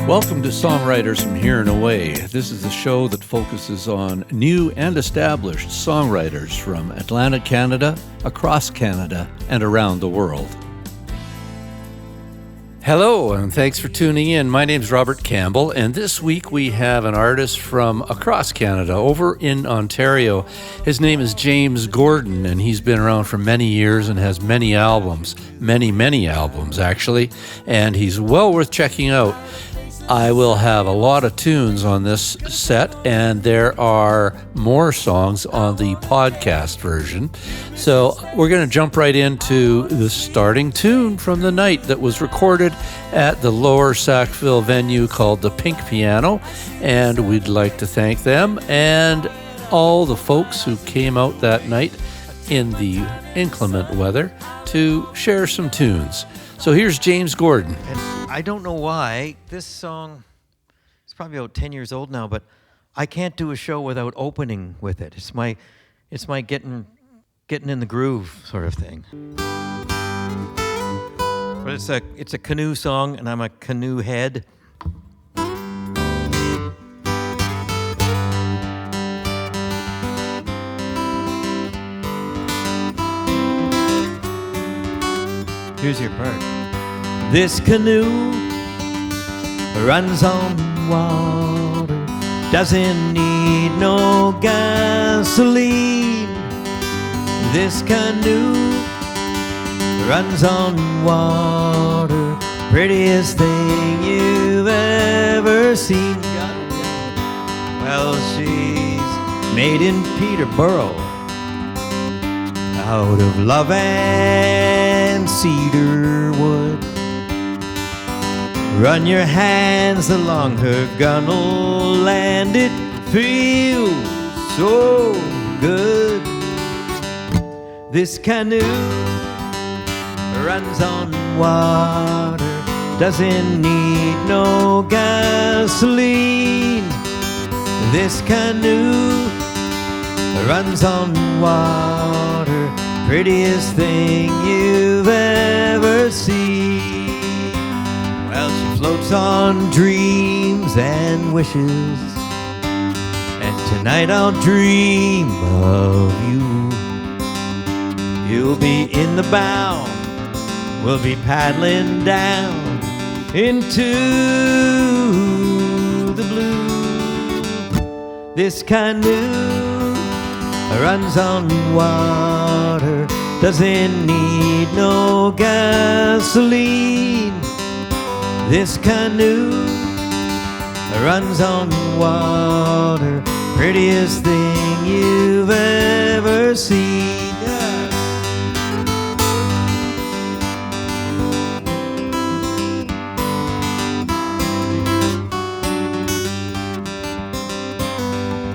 Welcome to Songwriters from Here and Away. This is a show that focuses on new and established songwriters from Atlantic Canada, across Canada, and around the world. Hello, and thanks for tuning in. My name's Robert Campbell, and this week we have an artist from across Canada, over in Ontario. His name is James Gordon, and he's been around for many years and has many albums, many albums actually, and he's well worth checking out. I will have a lot of tunes on this set, and there are more songs on the podcast version. So we're going to jump right into the starting tune from the night that was recorded at the Lower Sackville venue called the Pink Piano, and we'd like to thank them and all the folks who came out that night in the inclement weather to share some tunes. So here's James Gordon. And I don't know why this song is probably about 10 years old now, but I can't do a show without opening with it. It's my getting in the groove sort of thing. But it's a canoe song, and I'm a canoe head. Here's your part. This canoe runs on water, doesn't need no gasoline. This canoe runs on water, prettiest thing you've ever seen. Well, she's made in Peterborough, out of love and cedar wood. Run your hands along her gunnel and it feels so good. This canoe runs on water, doesn't need no gasoline. This canoe runs on water, prettiest thing you've ever seen. Well, she floats on dreams and wishes, and tonight I'll dream of you. You'll be in the bow, we'll be paddling down into the blue. This canoe runs on water, doesn't need no gasoline. This canoe runs on water, prettiest thing you've ever seen.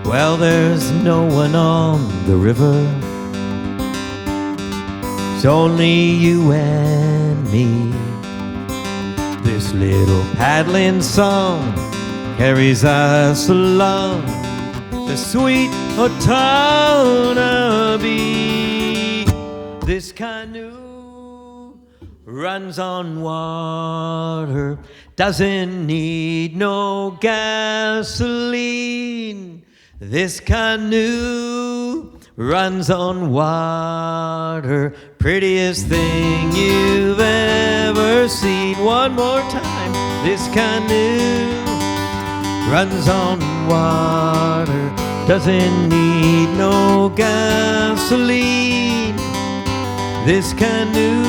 Well, there's no one on the river, it's only you and me. This little paddling song carries us along the sweet Ottawa. This canoe runs on water, doesn't need no gasoline. This canoe runs on water, prettiest thing you've ever seen. One more time. This canoe runs on water, doesn't need no gasoline. This canoe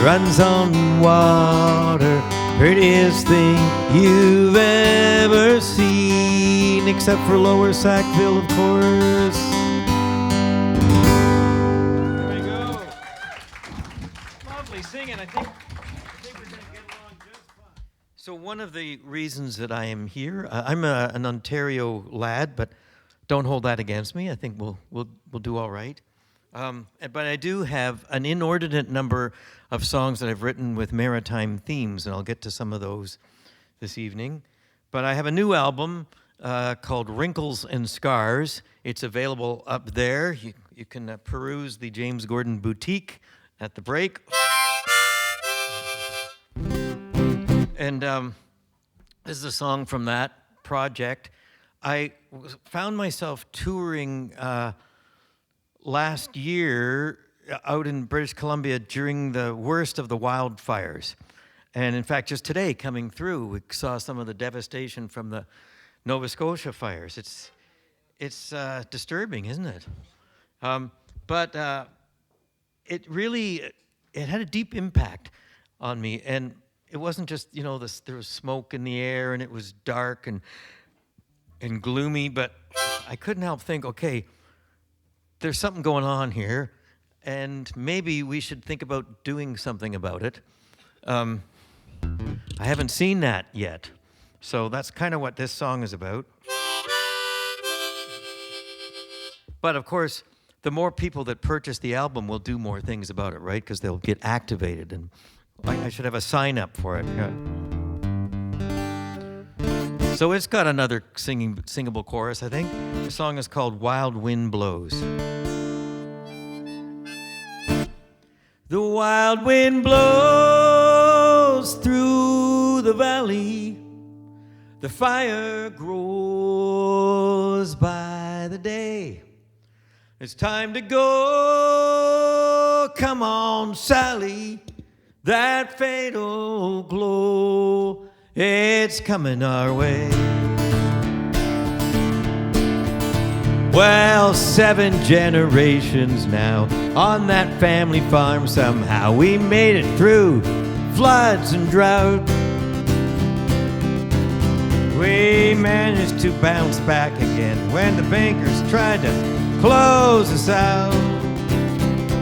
runs on water, prettiest thing you've ever seen, except for Lower Sackville, of course. There we go. Lovely singing. I think we're going to get along just fine. So one of the reasons that I am here, I'm an Ontario lad, but don't hold that against me. I think we'll do all right. But I do have an inordinate number of songs that I've written with maritime themes, and I'll get to some of those this evening. But I have a new album called Wrinkles and Scars. It's available up there. You can peruse the James Gordon Boutique at the break. And This is a song from that project. I found myself touring last year out in British Columbia during the worst of the wildfires. And in fact, just today coming through, we saw some of the devastation from the Nova Scotia fires. It's disturbing, isn't it? But it really, it had a deep impact on me. And it wasn't just, you know, there was smoke in the air and it was dark and gloomy, but I couldn't help think, okay, there's something going on here, and maybe we should think about doing something about it. I haven't seen that yet, so that's kind of what this song is about. But of course, the more people that purchase the album will do more things about it, right? Because they'll get activated, and I should have a sign up for it. Yeah. So it's got another singable chorus, I think. The song is called Wild Wind Blows. The wild wind blows through the valley. The fire grows by the day. It's time to go. Come on, Sally. That fatal glow, it's coming our way. Well, 7 generations now on that family farm. Somehow we made it through floods and drought. We managed to bounce back again when the bankers tried to close us out.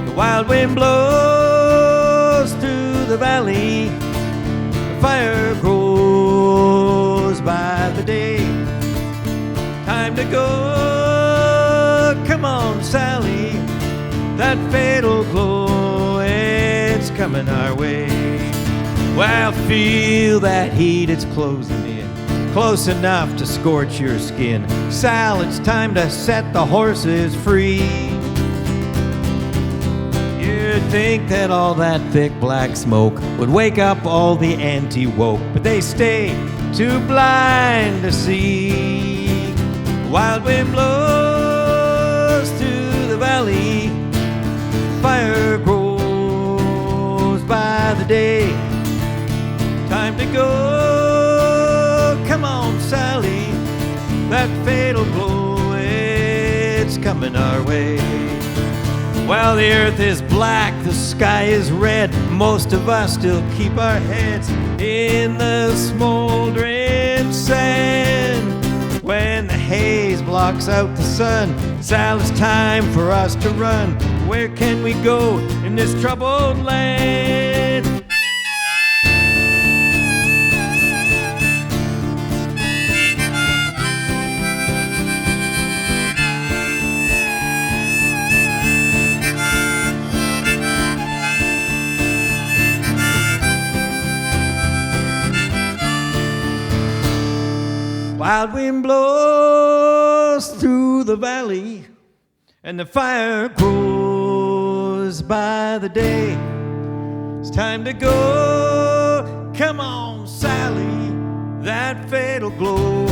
The wild wind blows through the valley. The fire grows by the day. Time to go, come on, Sally. That fatal glow, it's coming our way. Well, feel that heat, it's closing in, close enough to scorch your skin. Sal, it's time to set the horses free. You'd think that all that thick black smoke would wake up all the anti-woke, but they stay too blind to see. The wild wind blows through the valley. Fire grows by the day. Time to go, come on, Sally. That fatal glow, it's coming our way. While the earth is black, the sky is red, most of us still keep our heads in the smoldering sand. When the haze blocks out the sun, Sal, it's time for us to run. Where can we go in this troubled land? Wild wind blows through the valley, and the fire grows by the day. It's time to go, come on, Sally. That fatal glow,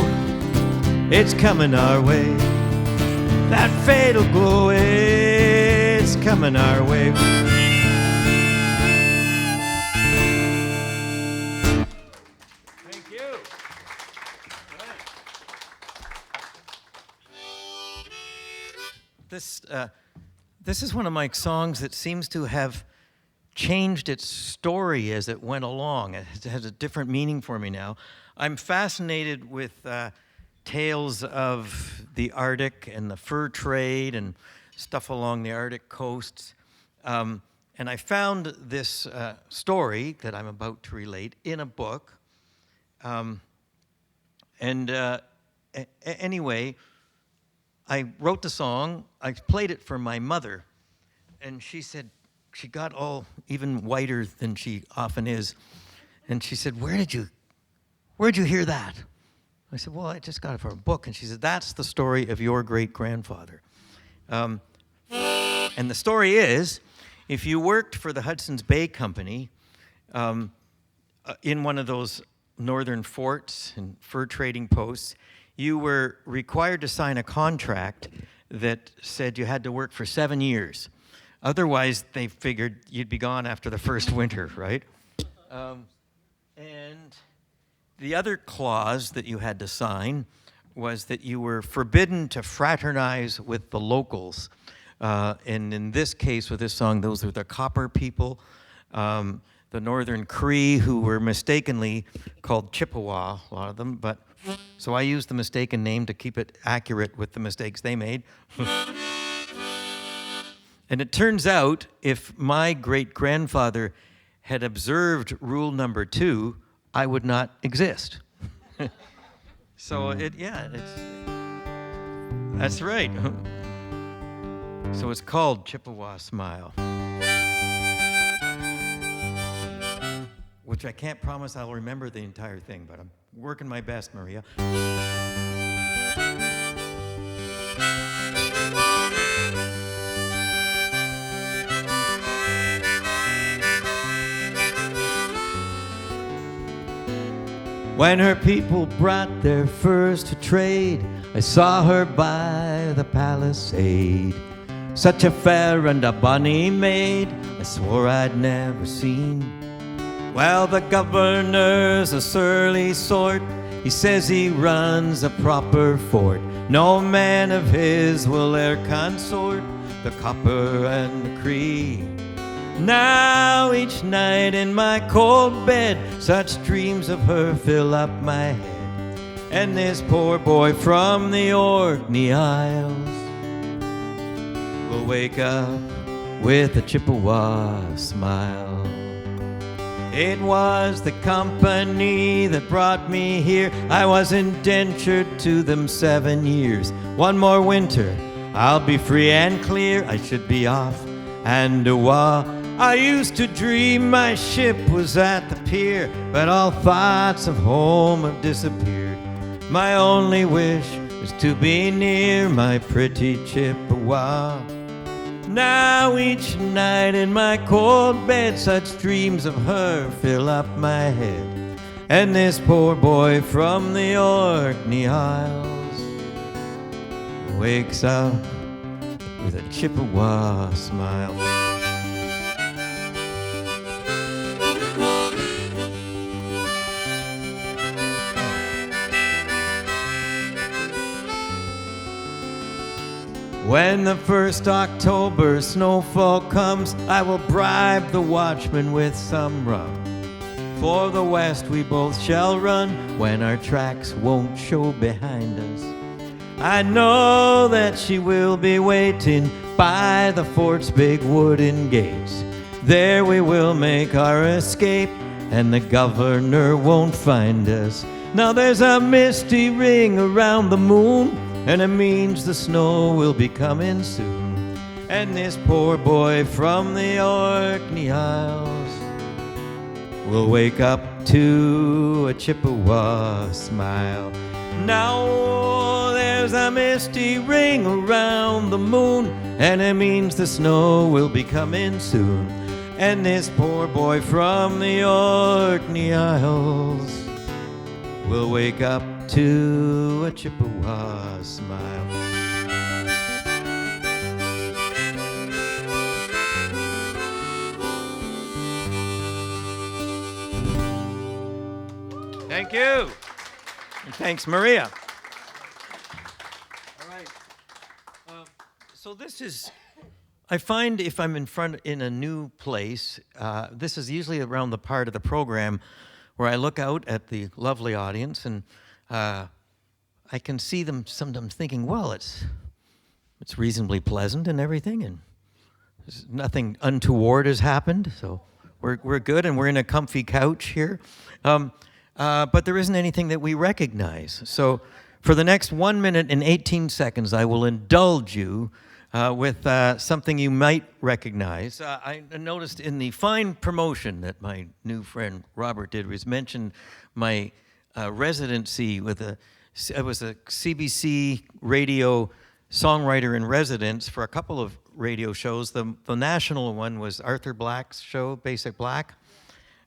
it's coming our way. That fatal glow, it's coming our way. This is one of my songs that seems to have changed its story as it went along. It has a different meaning for me now. I'm fascinated with tales of the Arctic and the fur trade and stuff along the Arctic coasts. And I found this story that I'm about to relate in a book. Anyway, I wrote the song, I played it for my mother, and she said, she got all even whiter than she often is, and she said, where'd you hear that? I said, well, I just got it from a book. And she said, that's the story of your great-grandfather. And the story is, if you worked for the Hudson's Bay Company in one of those northern forts and fur trading posts, you were required to sign a contract that said you had to work for 7 years. Otherwise, they figured you'd be gone after the first winter, right? And the other clause that you had to sign was that you were forbidden to fraternize with the locals. And in this case, with this song, those were the Copper people, the Northern Cree, who were mistakenly called Chippewa, a lot of them. But so I used the mistaken name to keep it accurate with the mistakes they made. And it turns out, if my great-grandfather had observed rule number 2, I would not exist. So that's right. So it's called Chippewa Smile, which I can't promise I'll remember the entire thing, but I'm working my best, Maria. When her people brought their furs to trade, I saw her by the palisade. Such a fair and a bonny maid, I swore I'd never seen. Well, the governor's a surly sort, he says he runs a proper fort. No man of his will e'er consort the Copper and the Cree. Now each night in my cold bed, such dreams of her fill up my head. And this poor boy from the Orkney Isles will wake up with a Chippewa smile. It was the company that brought me here. I was indentured to them 7 years. One more winter, I'll be free and clear. I should be off and awa. I used to dream my ship was at the pier, but all thoughts of home have disappeared. My only wish is to be near my pretty Chippewa. Now each night in my cold bed, such dreams of her fill up my head. And this poor boy from the Orkney Isles wakes up with a Chippewa smile. When the first October snowfall comes, I will bribe the watchman with some rum. For the west we both shall run, when our tracks won't show behind us. I know that she will be waiting by the fort's big wooden gates. There we will make our escape, and the governor won't find us. Now there's a misty ring around the moon, and it means the snow will be coming soon. And this poor boy from the Orkney Isles will wake up to a Chippewa smile. Now there's a misty ring around the moon, and it means the snow will be coming soon. And this poor boy from the Orkney Isles will wake up to a Chippewa smile. Thank you. And thanks, Maria. All right. So this is, I find if I'm in a new place, this is usually around the part of the program where I look out at the lovely audience and I can see them sometimes thinking, well, it's reasonably pleasant and everything, and nothing untoward has happened, so we're good, and we're in a comfy couch here. But there isn't anything that we recognize. So for the next 1 minute and 18 seconds, I will indulge you with something you might recognize. I noticed in the fine promotion that my new friend Robert did was mention my residency with it was a CBC radio songwriter-in-residence for a couple of radio shows. The national one was Arthur Black's show, Basic Black.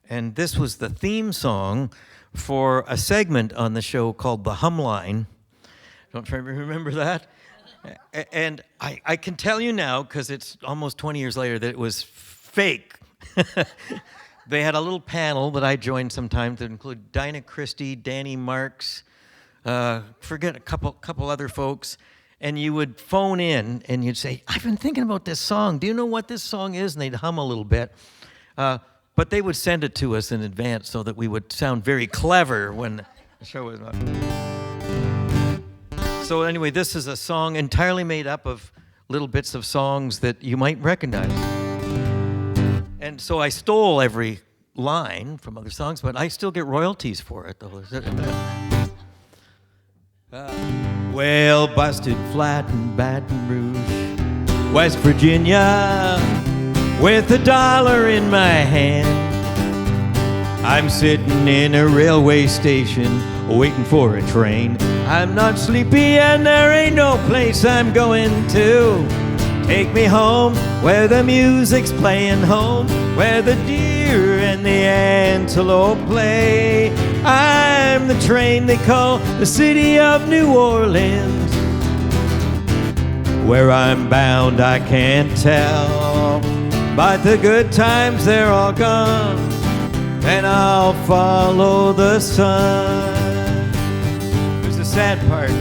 And this was the theme song for a segment on the show called The Hum Line. Don't you remember that? And I can tell you now, because it's almost 20 years later, that it was fake. They had a little panel that I joined sometimes that included Dinah Christie, Danny Marks, forget a couple other folks, and you would phone in and you'd say, I've been thinking about this song. Do you know what this song is? And they'd hum a little bit. But they would send it to us in advance so that we would sound very clever when the show was on. So anyway, this is a song entirely made up of little bits of songs that you might recognize. And so I stole every line from other songs, but I still get royalties for it, though. Well, busted flat in Baton Rouge, West Virginia, with $1 in my hand. I'm sitting in a railway station waiting for a train. I'm not sleepy and there ain't no place I'm going to. Take me home where the music's playing, home where the deer and the antelope play. I'm the train they call the city of New Orleans. Where I'm bound I can't tell, but the good times they're all gone, and I'll follow the sun. There's the sad part.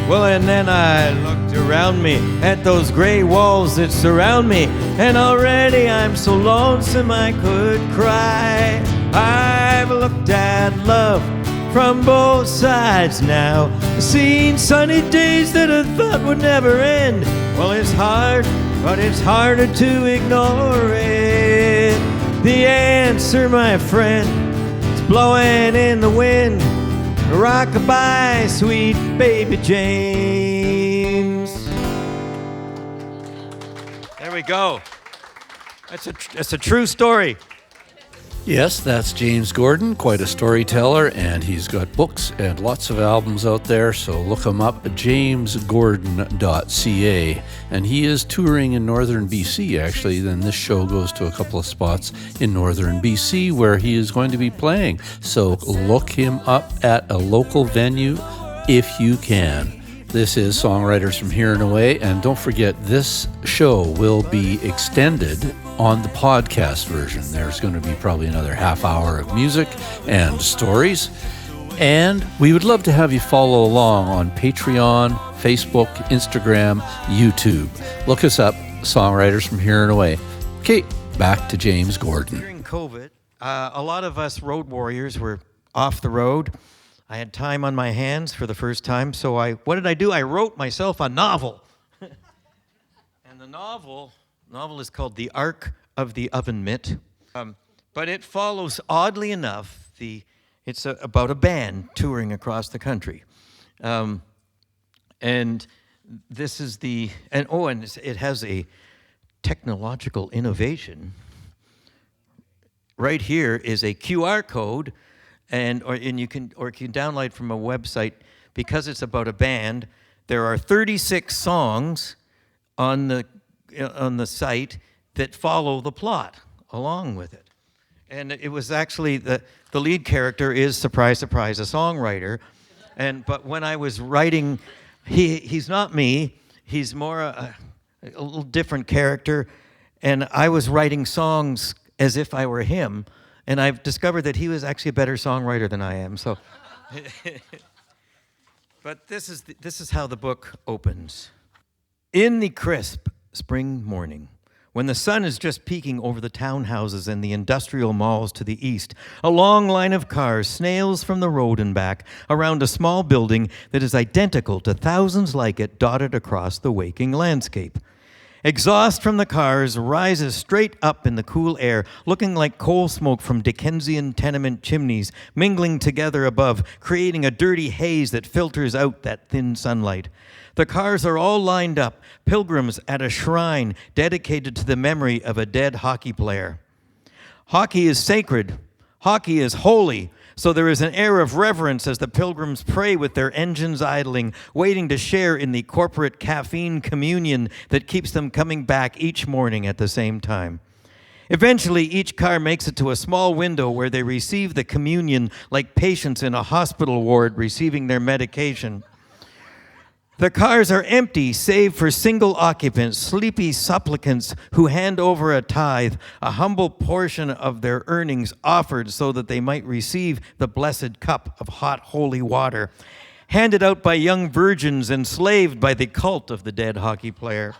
Well, and then I looked around me at those gray walls that surround me, and already I'm so lonesome I could cry. I've looked at love from both sides now, seen sunny days that I thought would never end. Well, it's hard, but it's harder to ignore it. The answer, my friend, is blowing in the wind. Rock-a-bye, sweet baby James. There we go. That's a true story. Yes, that's James Gordon, quite a storyteller, and he's got books and lots of albums out there, so look him up at jamesgordon.ca. And he is touring in northern BC, actually. Then this show goes to a couple of spots in northern BC where he is going to be playing. So look him up at a local venue if you can. This is Songwriters from Here and Away, and don't forget, this show will be extended on the podcast version. There's going to be probably another half hour of music and stories, and we would love to have you follow along on Patreon, Facebook, Instagram, YouTube. Look us up, Songwriters from Here and Away. Okay, back to James Gordon. During COVID, a lot of us road warriors were off the road. I had time on my hands for the first time, so what did I do? I wrote myself a novel. And the novel is called The Ark of the Oven Mitt. But it follows, oddly enough, it's about a band touring across the country. And this is and it has a technological innovation. Right here is a QR code, and you can download from a website. Because it's about a band, there are 36 songs on the site that follow the plot along with it. And it was actually the lead character is, surprise, surprise, a songwriter. But when I was writing, he's not me. He's more a little different character. And I was writing songs as if I were him. And I've discovered that he was actually a better songwriter than I am. So, but this is how the book opens. In the crisp spring morning, when the sun is just peeking over the townhouses and the industrial malls to the east, a long line of cars snails from the road and back around a small building that is identical to thousands like it dotted across the waking landscape. Exhaust from the cars rises straight up in the cool air, looking like coal smoke from Dickensian tenement chimneys, mingling together above, creating a dirty haze that filters out that thin sunlight. The cars are all lined up, pilgrims at a shrine dedicated to the memory of a dead hockey player. Hockey is sacred. Hockey is holy. So there is an air of reverence as the pilgrims pray with their engines idling, waiting to share in the corporate caffeine communion that keeps them coming back each morning at the same time. Eventually, each car makes it to a small window where they receive the communion like patients in a hospital ward receiving their medication. The cars are empty, save for single occupants, sleepy supplicants who hand over a tithe, a humble portion of their earnings offered so that they might receive the blessed cup of hot holy water, handed out by young virgins enslaved by the cult of the dead hockey player.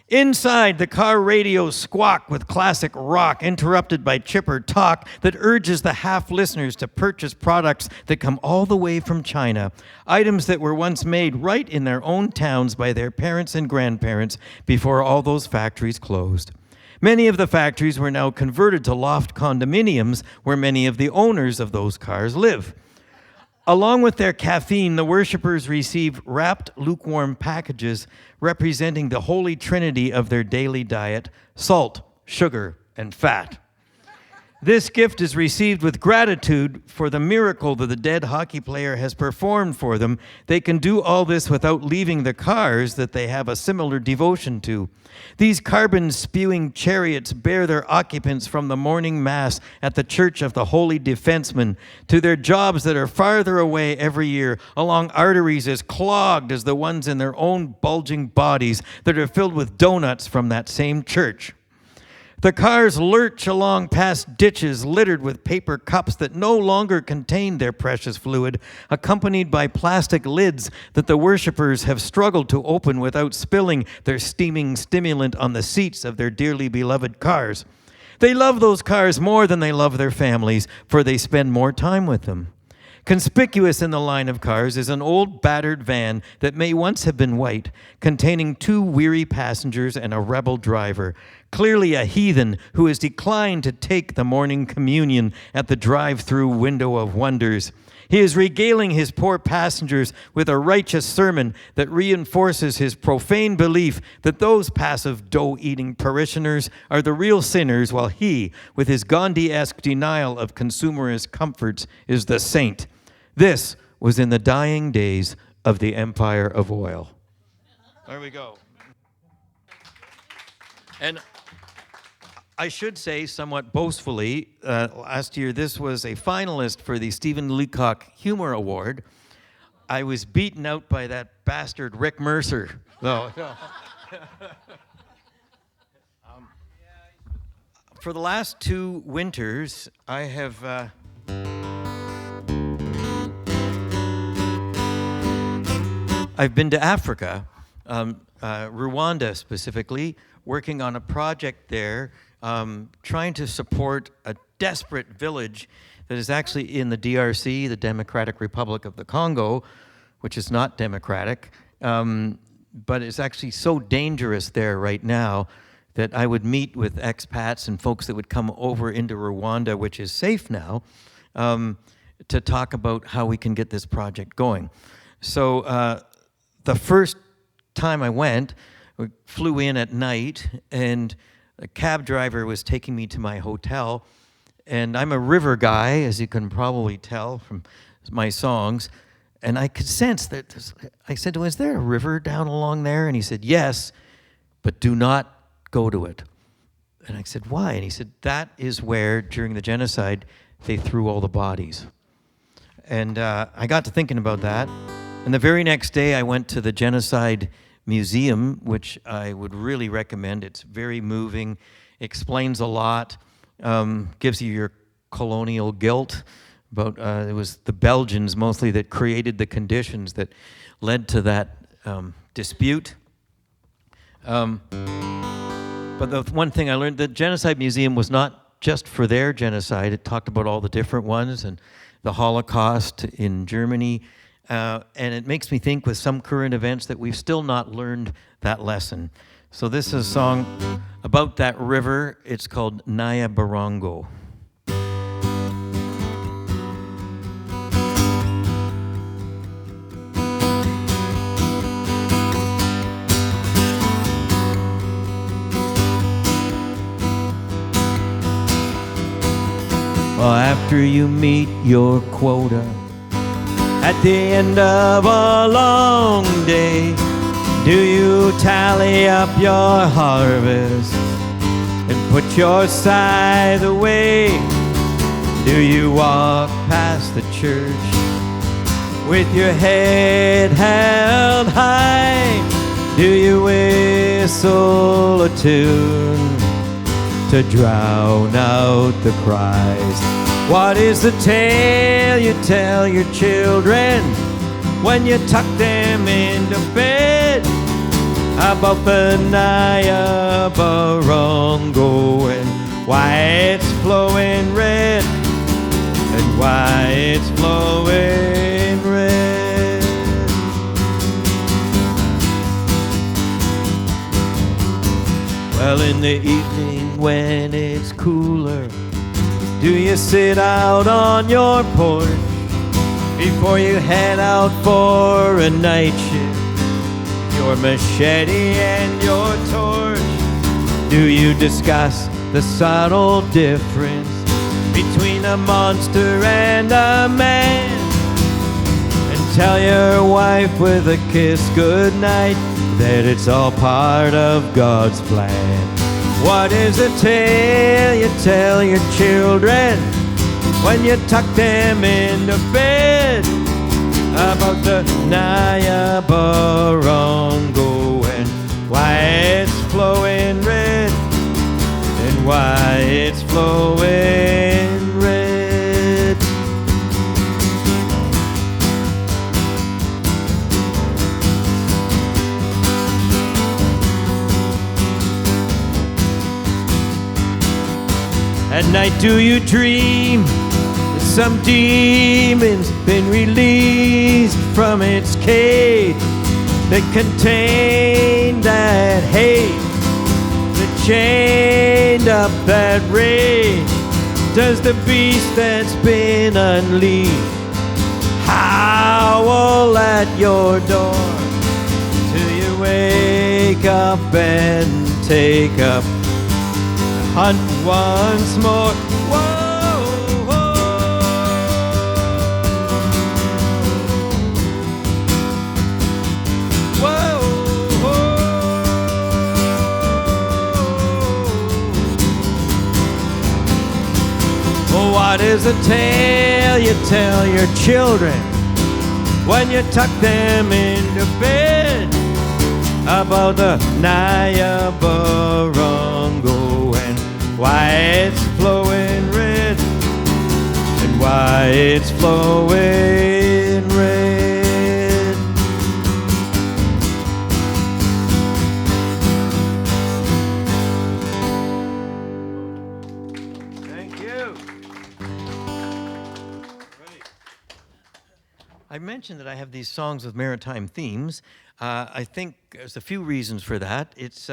Inside, the car radios squawk with classic rock, interrupted by chipper talk that urges the half-listeners to purchase products that come all the way from China, items that were once made right in their own towns by their parents and grandparents before all those factories closed. Many of the factories were now converted to loft condominiums where many of the owners of those cars live. Along with their caffeine, the worshippers receive wrapped, lukewarm packages representing the holy trinity of their daily diet: salt, sugar, and fat. This gift is received with gratitude for the miracle that the dead hockey player has performed for them. They can do all this without leaving the cars that they have a similar devotion to. These carbon-spewing chariots bear their occupants from the morning mass at the Church of the Holy Defenseman to their jobs that are farther away every year, along arteries as clogged as the ones in their own bulging bodies that are filled with donuts from that same church. The cars lurch along past ditches littered with paper cups that no longer contain their precious fluid, accompanied by plastic lids that the worshippers have struggled to open without spilling their steaming stimulant on the seats of their dearly beloved cars. They love those cars more than they love their families, for they spend more time with them. Conspicuous in the line of cars is an old battered van that may once have been white, containing 2 weary passengers and a rebel driver, clearly a heathen who has declined to take the morning communion at the drive-through window of wonders. He is regaling his poor passengers with a righteous sermon that reinforces his profane belief that those passive dough-eating parishioners are the real sinners, while he, with his Gandhi-esque denial of consumerist comforts, is the saint. This was in the dying days of the empire of oil. There we go. And I should say, somewhat boastfully, last year this was a finalist for the Stephen Leacock Humor Award. I was beaten out by that bastard Rick Mercer. For the last 2 winters, I have I've been to Africa, Rwanda specifically, working on a project there, trying to support a desperate village that is actually in the DRC, the Democratic Republic of the Congo, which is not democratic, but it's actually so dangerous there right now that I would meet with expats and folks that would come over into Rwanda, which is safe now, to talk about how we can get this project going. So the first time I went, we flew in at night, and a cab driver was taking me to my hotel. And I'm a river guy, as you can probably tell from my songs. And I could sense that, I said to him, "Is there a river down along there?" And he said, "Yes, but do not go to it." And I said, "Why?" And he said, "That is where, during the genocide, they threw all the bodies." And I got to thinking about that. And the very next day, I went to the Genocide Museum, which I would really recommend. It's very moving, explains a lot, gives you your colonial guilt about it was the Belgians mostly that created the conditions that led to that dispute. But the one thing I learned, the Genocide Museum was not just for their genocide. It talked about all the different ones and the Holocaust in Germany. And it makes me think with some current events that we've still not learned that lesson. So this is a song about that river. It's called Naya Barongo. Well, after you meet your quota, at the end of a long day, do you tally up your harvest and Which your side of the way? Do you walk past the church with your head held high? Do you whistle a tune to drown out the cries? What is the tale you tell your children when you tuck them into bed? About the Niagara and why it's flowing red, and why it's flowing red. Well, in the evening when it's cooler, do you sit out on your porch before you head out for a night shift? Your machete and your torch. Do you discuss the subtle difference between a monster and a man, and tell your wife with a kiss goodnight that it's all part of God's plan? What is the tale you tell your children when you tuck them into bed? About the Niagara and why it's flowing red, and why it's flowing red. At night do you dream some demon's been released from its cage that contained that hate, that chained up that rage? Does the beast that's been unleashed howl at your door till you wake up and take up the hunt once more? Whoa. What is the tale you tell your children when you tuck them into bed? About the Niagara and why it's flowing red, and why it's flowing red. I mentioned that I have these songs with maritime themes. I think there's a few reasons for that. It's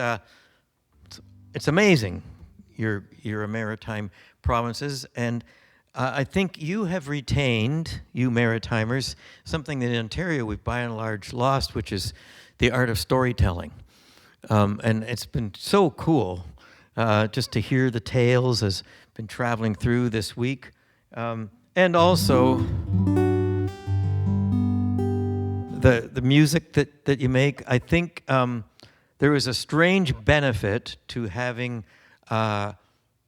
amazing, your maritime provinces, and I think you have retained, you Maritimers, something that in Ontario we've by and large lost, which is the art of storytelling. And it's been so cool just to hear the tales as I've been traveling through this week. And also the music that you make. I think there is a strange benefit to having a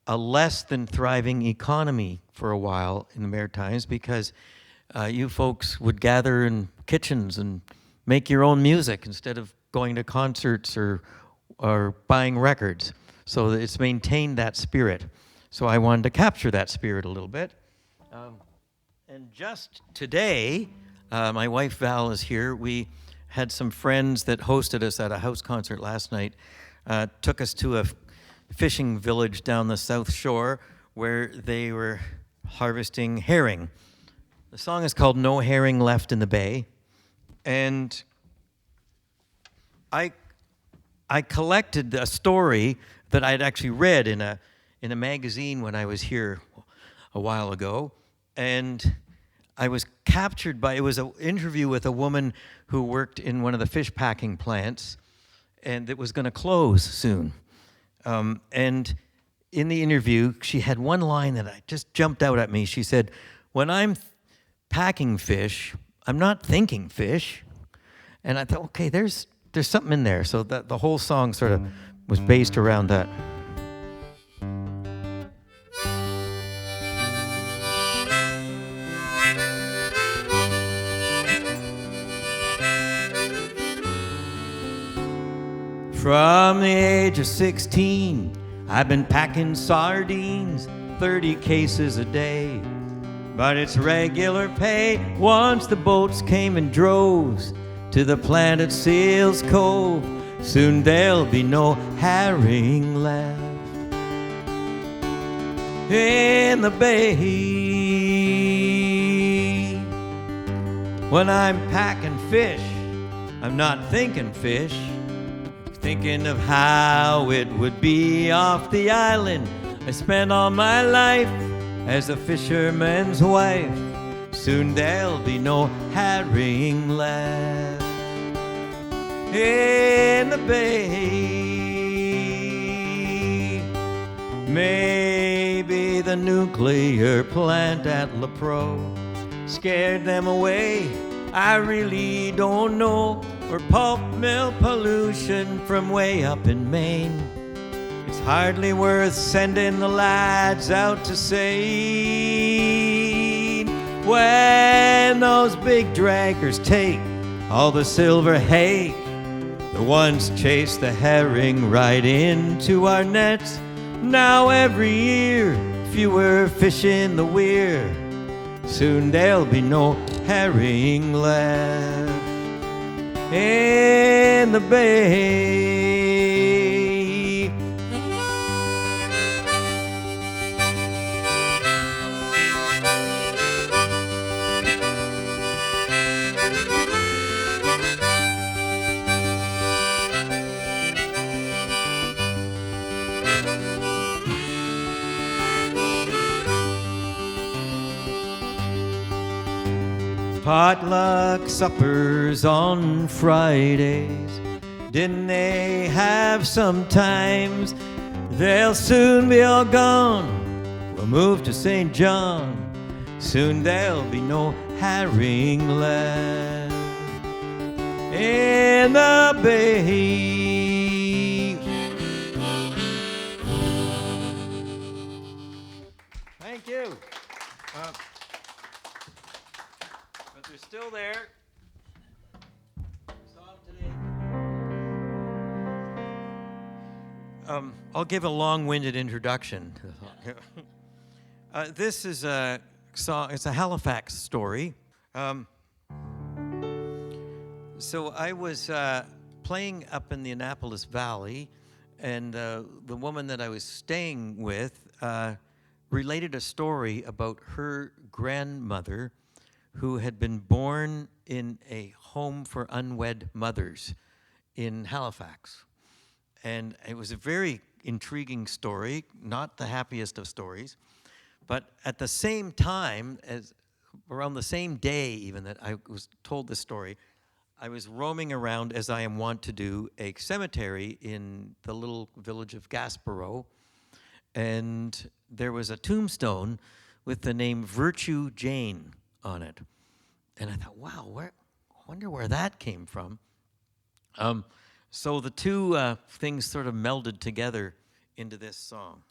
less than thriving economy for a while in the Maritimes, because you folks would gather in kitchens and make your own music instead of going to concerts or buying records. So it's maintained that spirit. So I wanted to capture that spirit a little bit. And just today, my wife Val is here. We had some friends that hosted us at a house concert last night, took us to a fishing village down the South Shore where they were harvesting herring. The song is called No Herring Left in the Bay. And I collected a story that I'd actually read in a magazine when I was here a while ago. And I was captured by, it was an interview with a woman who worked in one of the fish packing plants, and it was going to close soon. And in the interview, she had one line that just jumped out at me. She said, "When I'm packing fish, I'm not thinking fish." And I thought, okay, there's something in there. So that the whole song sort of was based around that. From the age of 16, I've been packing sardines, 30 cases a day. But it's regular pay once the boats came in droves to the plant at Seals Cove. Soon there'll be no herring left in the bay. When I'm packing fish, I'm not thinking fish, thinking of how it would be off the island I spent all my life as a fisherman's wife. Soon there'll be no herring left in the bay. Maybe the nuclear plant at La Pro scared them away, I really don't know. Or pulp mill pollution from way up in Maine. It's hardly worth sending the lads out to sea when those big draggers take all the silver hake. The ones chase the herring right into our nets. Now every year, fewer fish in the weir. Soon there'll be no herring left in the bay. Potluck suppers on Fridays, didn't they have sometimes? They'll soon be all gone, we'll move to St. John. Soon there'll be no herring left in the bay. Thank you. But they're still there. Song today. I'll give a long-winded introduction to the song. This is a song. It's a Halifax story. So I was playing up in the Annapolis Valley, and the woman that I was staying with related a story about her grandmother who had been born in a home for unwed mothers in Halifax. And it was a very intriguing story, not the happiest of stories. But at the same time, as around the same day even that I was told this story, I was roaming around, as I am wont to do, a cemetery in the little village of Gaspereau. And there was a tombstone with the name Virtue Jane on it. And I thought, wow, I wonder where that came from. So the two things sort of melded together into this song.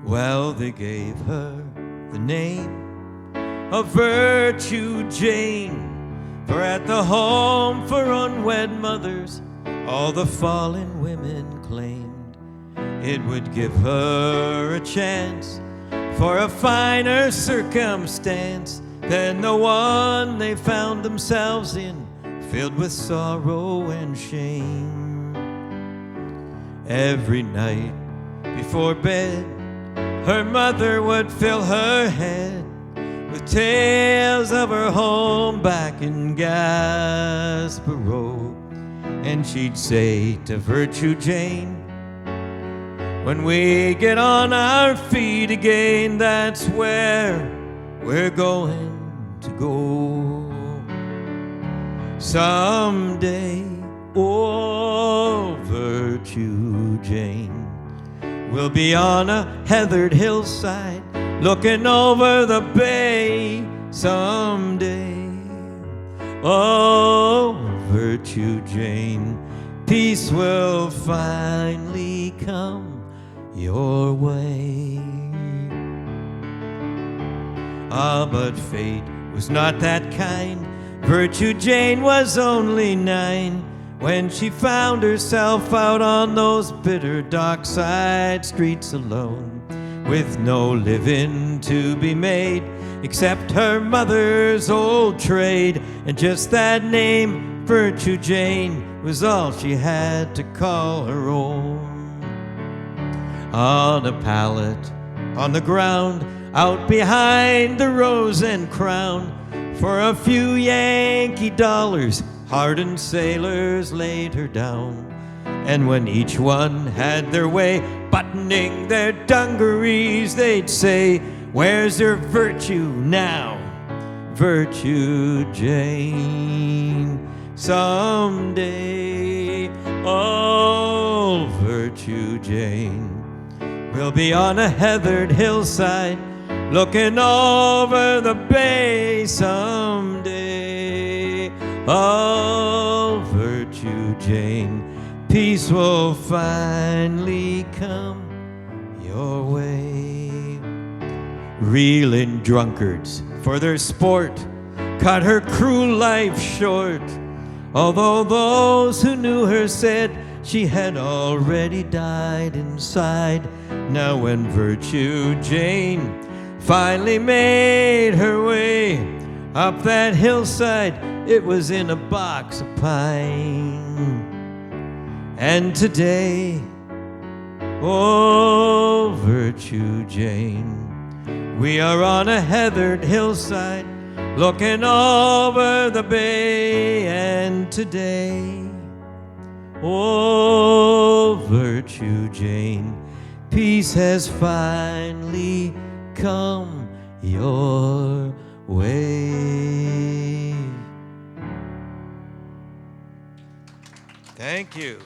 Well, they gave her the name of Virtue Jane, for at the home for unwed mothers, all the fallen women claimed it would give her a chance for a finer circumstance than the one they found themselves in, filled with sorrow and shame. Every night before bed, her mother would fill her head with tales of her home back in Gaspereau. And she'd say to Virtue Jane, when we get on our feet again, that's where we're going to go. Someday, oh, Virtue Jane, we'll be on a heathered hillside looking over the bay. Someday, oh, Virtue Jane, peace will finally come your way. Ah, but fate was not that kind. Virtue Jane was only 9 when she found herself out on those bitter dockside streets alone, with no living to be made except her mother's old trade. And just that name, Virtue Jane, was all she had to call her own. On a pallet, on the ground, out behind the Rose and Crown, for a few Yankee dollars, hardened sailors laid her down. And when each one had their way, buttoning their dungarees, they'd say, "Where's her virtue now, Virtue Jane?" Someday, oh, Virtue Jane will be on a heathered hillside, looking over the bay someday. Oh, Virtue Jane, peace will finally come your way. Reeling drunkards for their sport cut her cruel life short, although those who knew her said she had already died inside. Now when Virtue Jane finally made her way up that hillside, it was in a box of pine. And today, oh, Virtue Jane, we are on a heathered hillside, looking over the bay. And today, oh, Virtue Jane, peace has finally come your way. Thank you.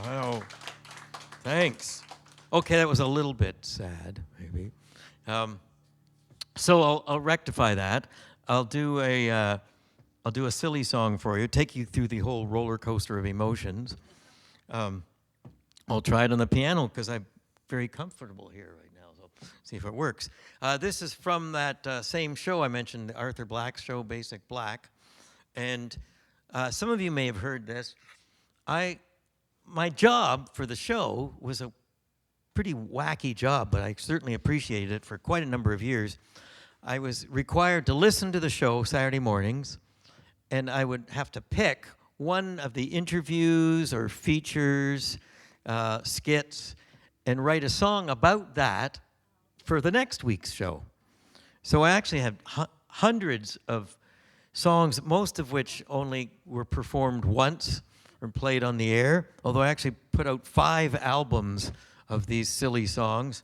Oh, thanks. Okay, that was a little bit sad, maybe. So I'll rectify that. I'll do a silly song for you, take you through the whole roller coaster of emotions. I'll try it on the piano because I'm very comfortable here right now. So see if it works. This is from that same show I mentioned, the Arthur Black show, Basic Black. And some of you may have heard this. My job for the show was a pretty wacky job, but I certainly appreciated it for quite a number of years. I was required to listen to the show Saturday mornings, and I would have to pick one of the interviews or features, skits, and write a song about that for the next week's show. So I actually had hundreds of songs, most of which only were performed once or played on the air, although I actually put out 5 albums of these silly songs.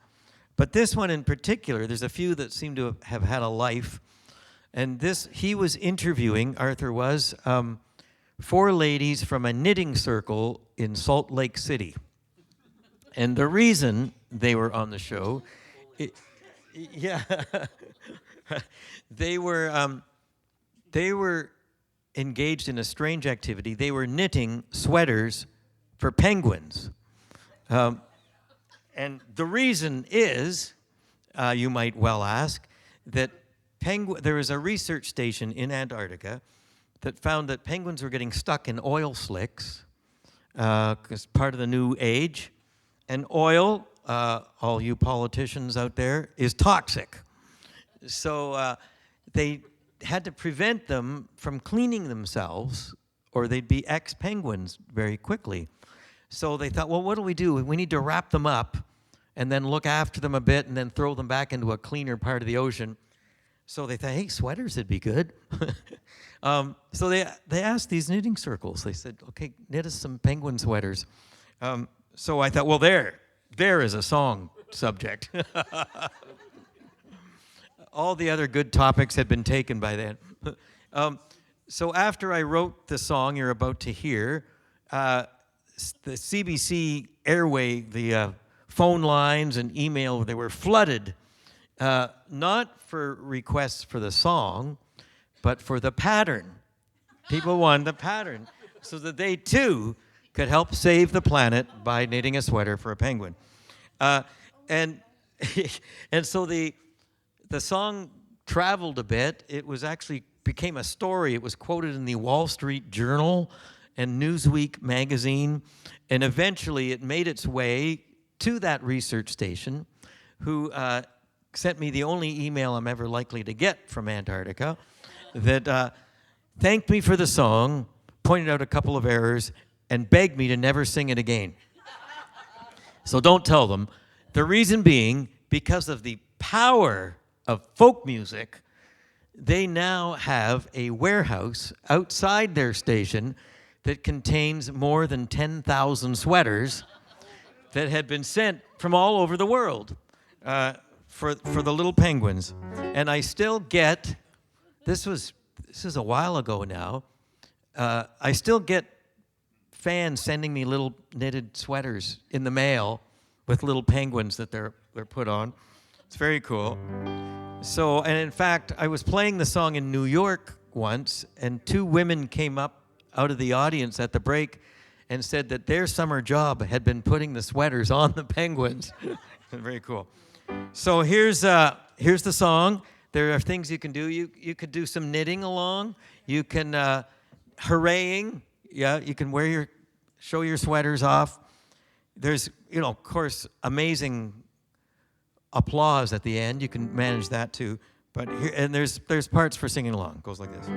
But this one in particular, there's a few that seem to have had a life. And he was interviewing, Arthur was, 4 ladies from a knitting circle in Salt Lake City. And the reason they were on the show, they were engaged in a strange activity. They were knitting sweaters for penguins. And the reason is, you might well ask, that there was a research station in Antarctica that found that penguins were getting stuck in oil slicks because part of the new age. And oil, all you politicians out there, is toxic. So they had to prevent them from cleaning themselves, or they'd be ex-penguins very quickly. So they thought, well, what do? We need to wrap them up and then look after them a bit and then throw them back into a cleaner part of the ocean. So they thought, hey, sweaters would be good. So they asked these knitting circles. They said, okay, knit us some penguin sweaters. So I thought, well, there is a song subject. All the other good topics had been taken by then. So after I wrote the song you're about to hear, the CBC airway, the phone lines and email, they were flooded, not for requests for the song, but for the pattern. People wanted the pattern so that they, too, could help save the planet by knitting a sweater for a penguin. And so the the song traveled a bit. It was actually became a story. It was quoted in the Wall Street Journal and Newsweek magazine, and eventually it made its way to that research station, who sent me the only email I'm ever likely to get from Antarctica, that thanked me for the song, pointed out a couple of errors, and begged me to never sing it again. So don't tell them. The reason being, because of the power of folk music, they now have a warehouse outside their station that contains more than 10,000 sweaters that had been sent from all over the world for the little penguins. And I still get, this is a while ago now, I still get fans sending me little knitted sweaters in the mail with little penguins that they're put on. It's very cool. So, and in fact, I was playing the song in New York once, and 2 women came up out of the audience at the break and said that their summer job had been putting the sweaters on the penguins. Very cool. So here's the song. There are things you can do. You could do some knitting along. You can hooraying. Yeah, you can show your sweaters off. There's, of course, amazing applause at the end. You can manage that too. But here, and there's parts for singing along. It goes like this.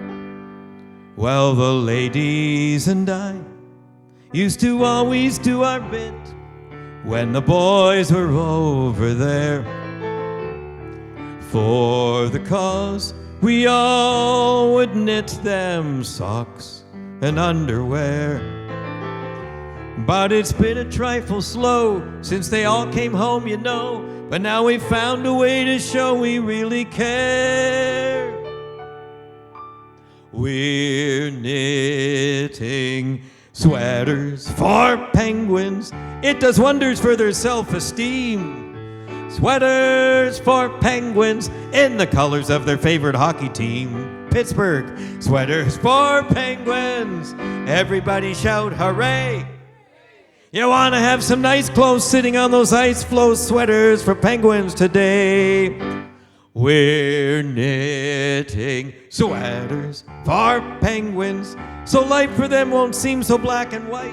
Well, the ladies and I used to always do our bit when the boys were over there. For the cause, we all would knit them socks and underwear. But it's been a trifle slow since they all came home, But now we've found a way to show we really care. We're knitting sweaters for penguins. It does wonders for their self-esteem. Sweaters for penguins in the colors of their favorite hockey team, Pittsburgh. Sweaters for penguins. Everybody shout hooray. You want to have some nice clothes sitting on those ice floe sweaters for penguins today. We're knitting sweaters for penguins, so life for them won't seem so black and white.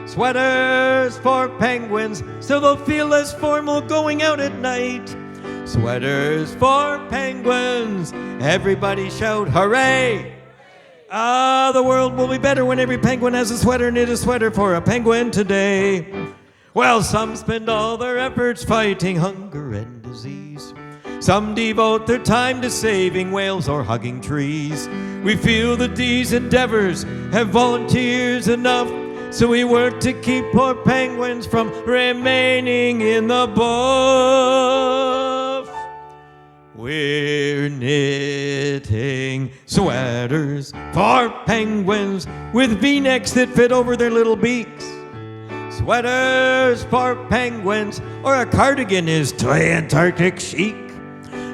Sweaters for penguins, so they'll feel less formal going out at night. Sweaters for penguins, everybody shout hooray! The world will be better when every penguin has a sweater. Knit a sweater for a penguin today. Well, some spend all their efforts fighting hunger and disease. Some devote their time to saving whales or hugging trees. We feel that these endeavors have volunteers enough, so we work to keep poor penguins from remaining in the buff. We're knitting sweaters for penguins with V-necks that fit over their little beaks. Sweaters for penguins, or a cardigan is to Antarctic chic.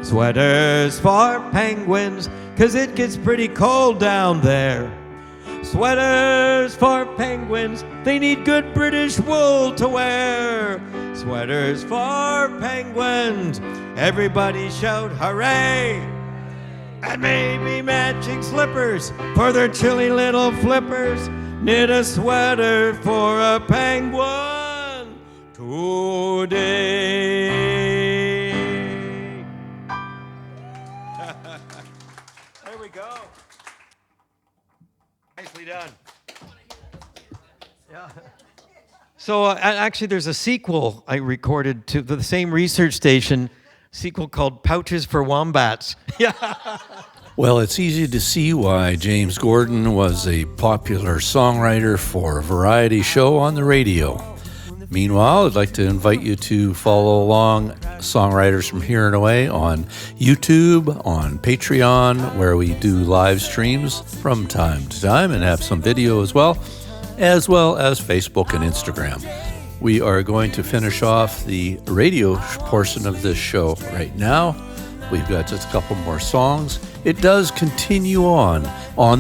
Sweaters for penguins, 'cause it gets pretty cold down there. Sweaters for penguins, they need good British wool to wear. Sweaters for penguins, everybody shout hooray! And maybe matching slippers for their chilly little flippers. Knit a sweater for a penguin today. There we go. Nicely done. Yeah. So actually, there's a sequel I recorded to the same research station, sequel called Pouches for Wombats. Yeah. Well, it's easy to see why James Gordon was a popular songwriter for a variety show on the radio. Meanwhile, I'd like to invite you to follow along Songwriters from Here and Away on YouTube, on Patreon, where we do live streams from time to time and have some video as well as Facebook and Instagram. We are going to finish off the radio portion of this show right now. We've got just a couple more songs. It does continue on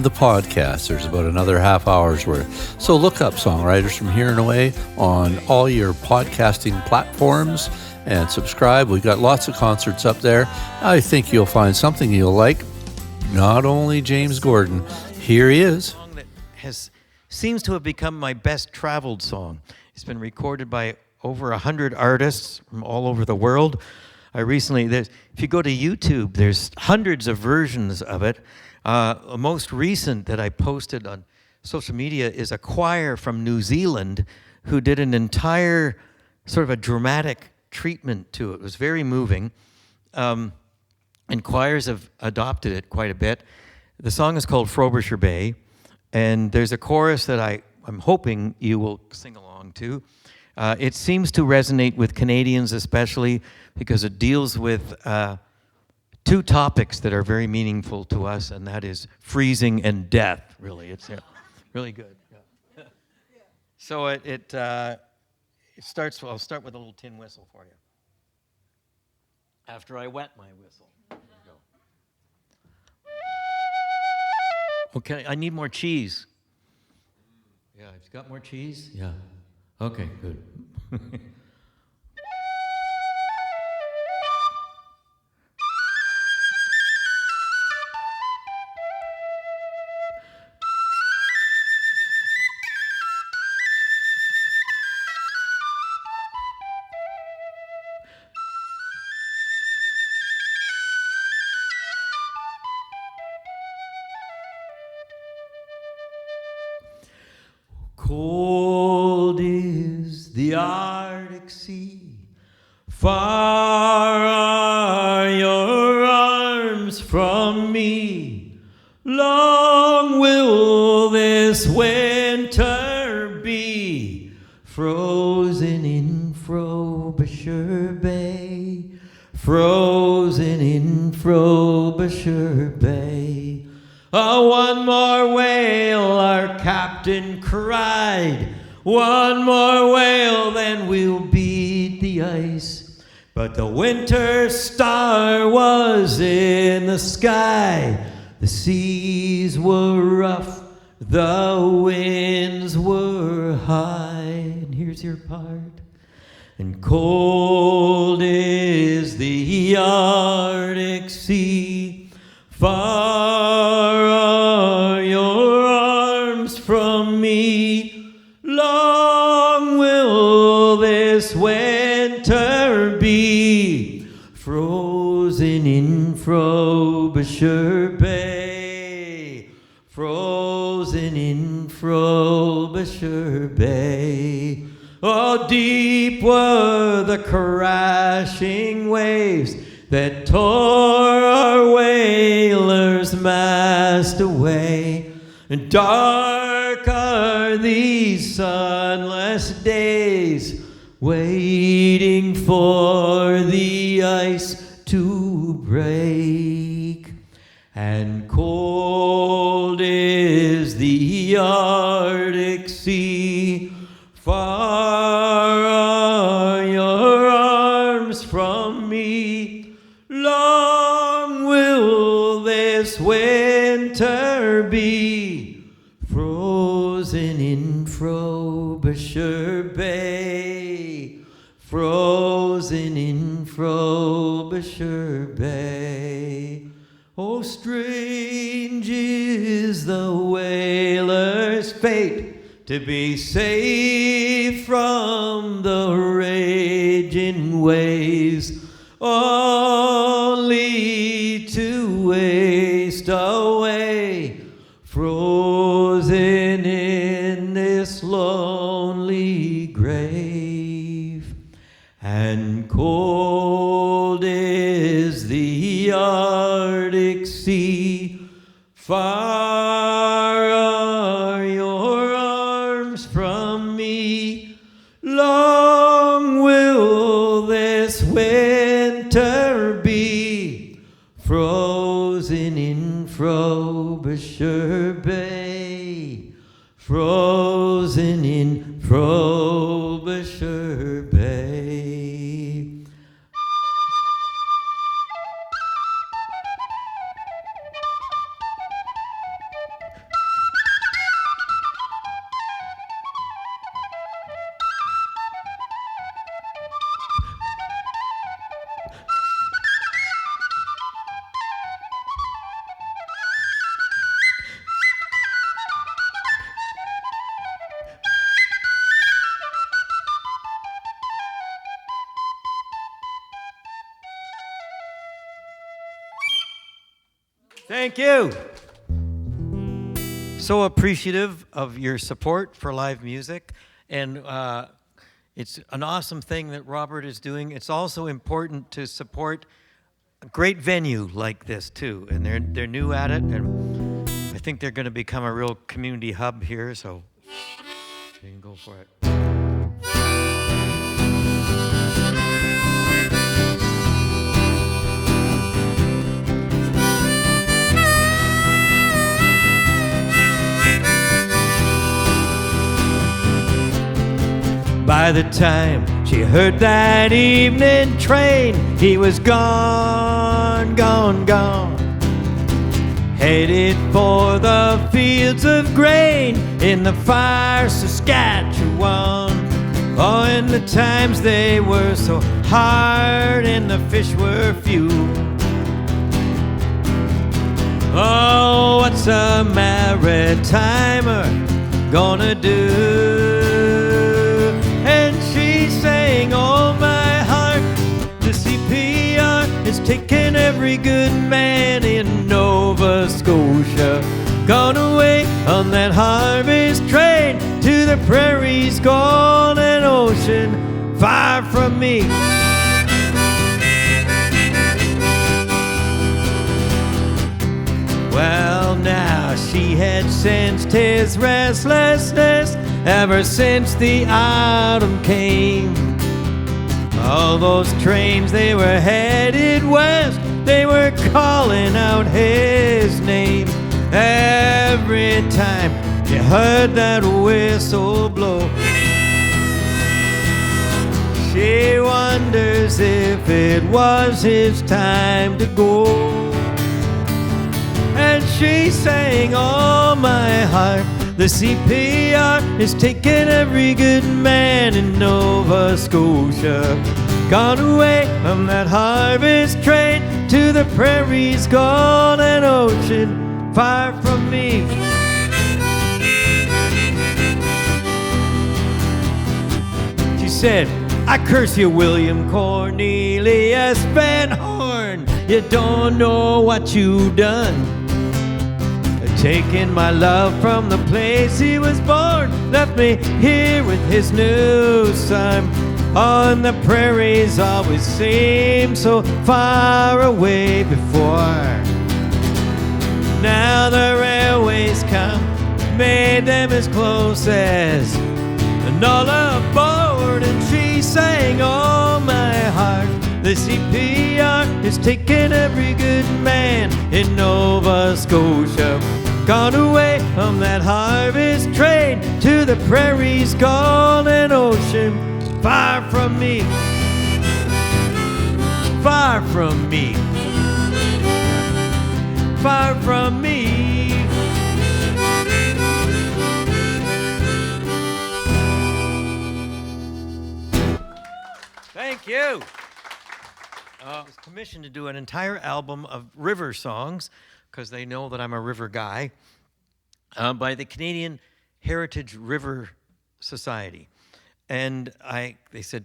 the podcast. There's about another half hour's worth. So look up Songwriters from Here and Away on all your podcasting platforms and subscribe. We've got lots of concerts up there. I think you'll find something you'll like. Not only James Gordon. Here he is. A song that seems to have become my best traveled song. It's been recorded by over 100 artists from all over the world. If you go to YouTube, there's hundreds of versions of it. The most recent that I posted on social media is a choir from New Zealand who did an entire sort of a dramatic treatment to it. It was very moving. And choirs have adopted it quite a bit. The song is called Frobisher Bay, and there's a chorus that I'm hoping you will sing along to. It seems to resonate with Canadians especially because it deals with two topics that are very meaningful to us, and that is freezing and death, really. It's really good. Yeah. So it starts, I'll start with a little tin whistle for you. After I wet my whistle. There you go. Okay, I need more cheese. Yeah, have you got more cheese? Yeah. Okay, good. Cold is the Arctic Sea, far are your arms from me. Long will this winter be, frozen in Frobisher Bay, frozen in Frobisher Bay. Oh, one more whale, our captain cried. One more whale, then we'll beat the ice. But the winter star was in the sky. The seas were rough, the winds were high. And here's your part. And cold is the Arctic Sea, far are your arms from me. Long will this winter be, frozen in Frobisher Bay, frozen in Frobisher Bay. Oh, deep were the crashing waves that tore our whaler's mast away. And dark are these sunless days, waiting for the ice to break. And cold is the Arctic Sea, far are your arms from me. Long will this winter be, frozen in Frobisher Bay, frozen in Frobisher Bay. Oh, strange is the whaler's fate, to be saved from the raging waves, only to waste away, frozen in this lonely grave. And cold is the Arctic Sea, far are your arms from me. Long will this winter be, frozen in Frobisher Bay, frozen in Frobisher Bay. Thank you. So appreciative of your support for live music, and it's an awesome thing that Robert is doing. It's also important to support a great venue like this too, and they're new at it, and I think they're going to become a real community hub here. So you can go for it. By the time she heard that evening train, he was gone, gone, gone. Headed for the fields of grain in the far Saskatchewan. Oh, and the times they were so hard and the fish were few. Oh, what's a maritimer gonna do? And she sang, oh my heart, the CPR is taking every good man in Nova Scotia. Gone away on that harvest train to the prairies, gone an ocean far from me. Well, now she had sensed his restlessness ever since the autumn came. All those trains, they were headed west, they were calling out his name. Every time she heard that whistle blow, she wonders if it was his time to go. And she sang, oh my heart, the CPR is taking every good man in Nova Scotia. Gone away on that harvest train to the prairies, gone an ocean far from me. She said, I curse you, William Cornelius Van Horn. You don't know what you've done. Taking my love from the place he was born, left me here with his new son. On the prairies always seemed so far away before. Now the railways come, made them as close as, and all aboard. And she sang, oh my heart, the CPR is taking every good man in Nova Scotia. Gone away on that harvest train to the prairies, gone an ocean far from me. Far from me. Far from me. Thank you. I was commissioned to do an entire album of river songs, because they know that I'm a river guy, by the Canadian Heritage River Society. And they said,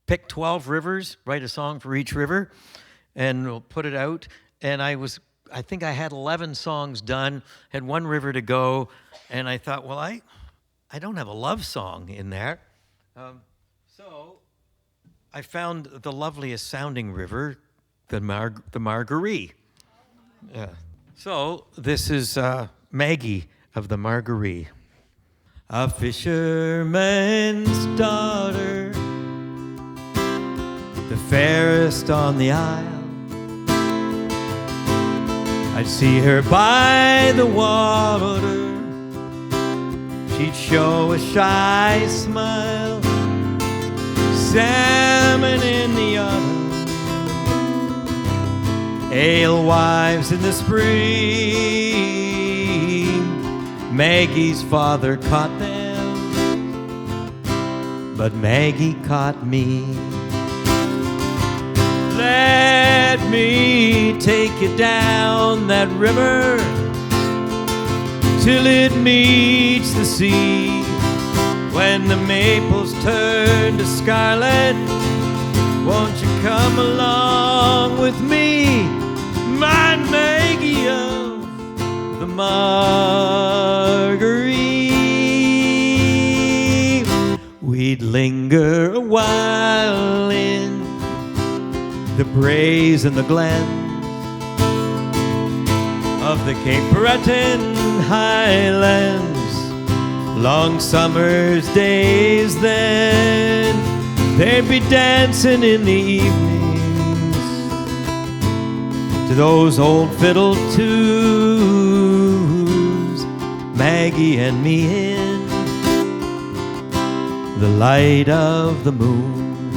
pick 12 rivers, write a song for each river, and we'll put it out. And I think I had 11 songs done, had one river to go, and I thought, well, I don't have a love song in there. So I found the loveliest sounding river, the Margaree. Yeah. So this is Maggie of the Margaree. A fisherman's daughter, the fairest on the isle. I'd see her by the water, she'd show a shy smile. Salmon in the autumn, alewives in the spring. Maggie's father caught them, but Maggie caught me. Let me take you down that river till it meets the sea. When the maples turn to scarlet, won't you come along with me? my Maggie of the Marguerite. We'd linger a while in the braes and the glens of the Cape Breton highlands. Long summer's days then, they'd be dancing in the evenings to those old fiddle tunes, Maggie and me in the light of the moon.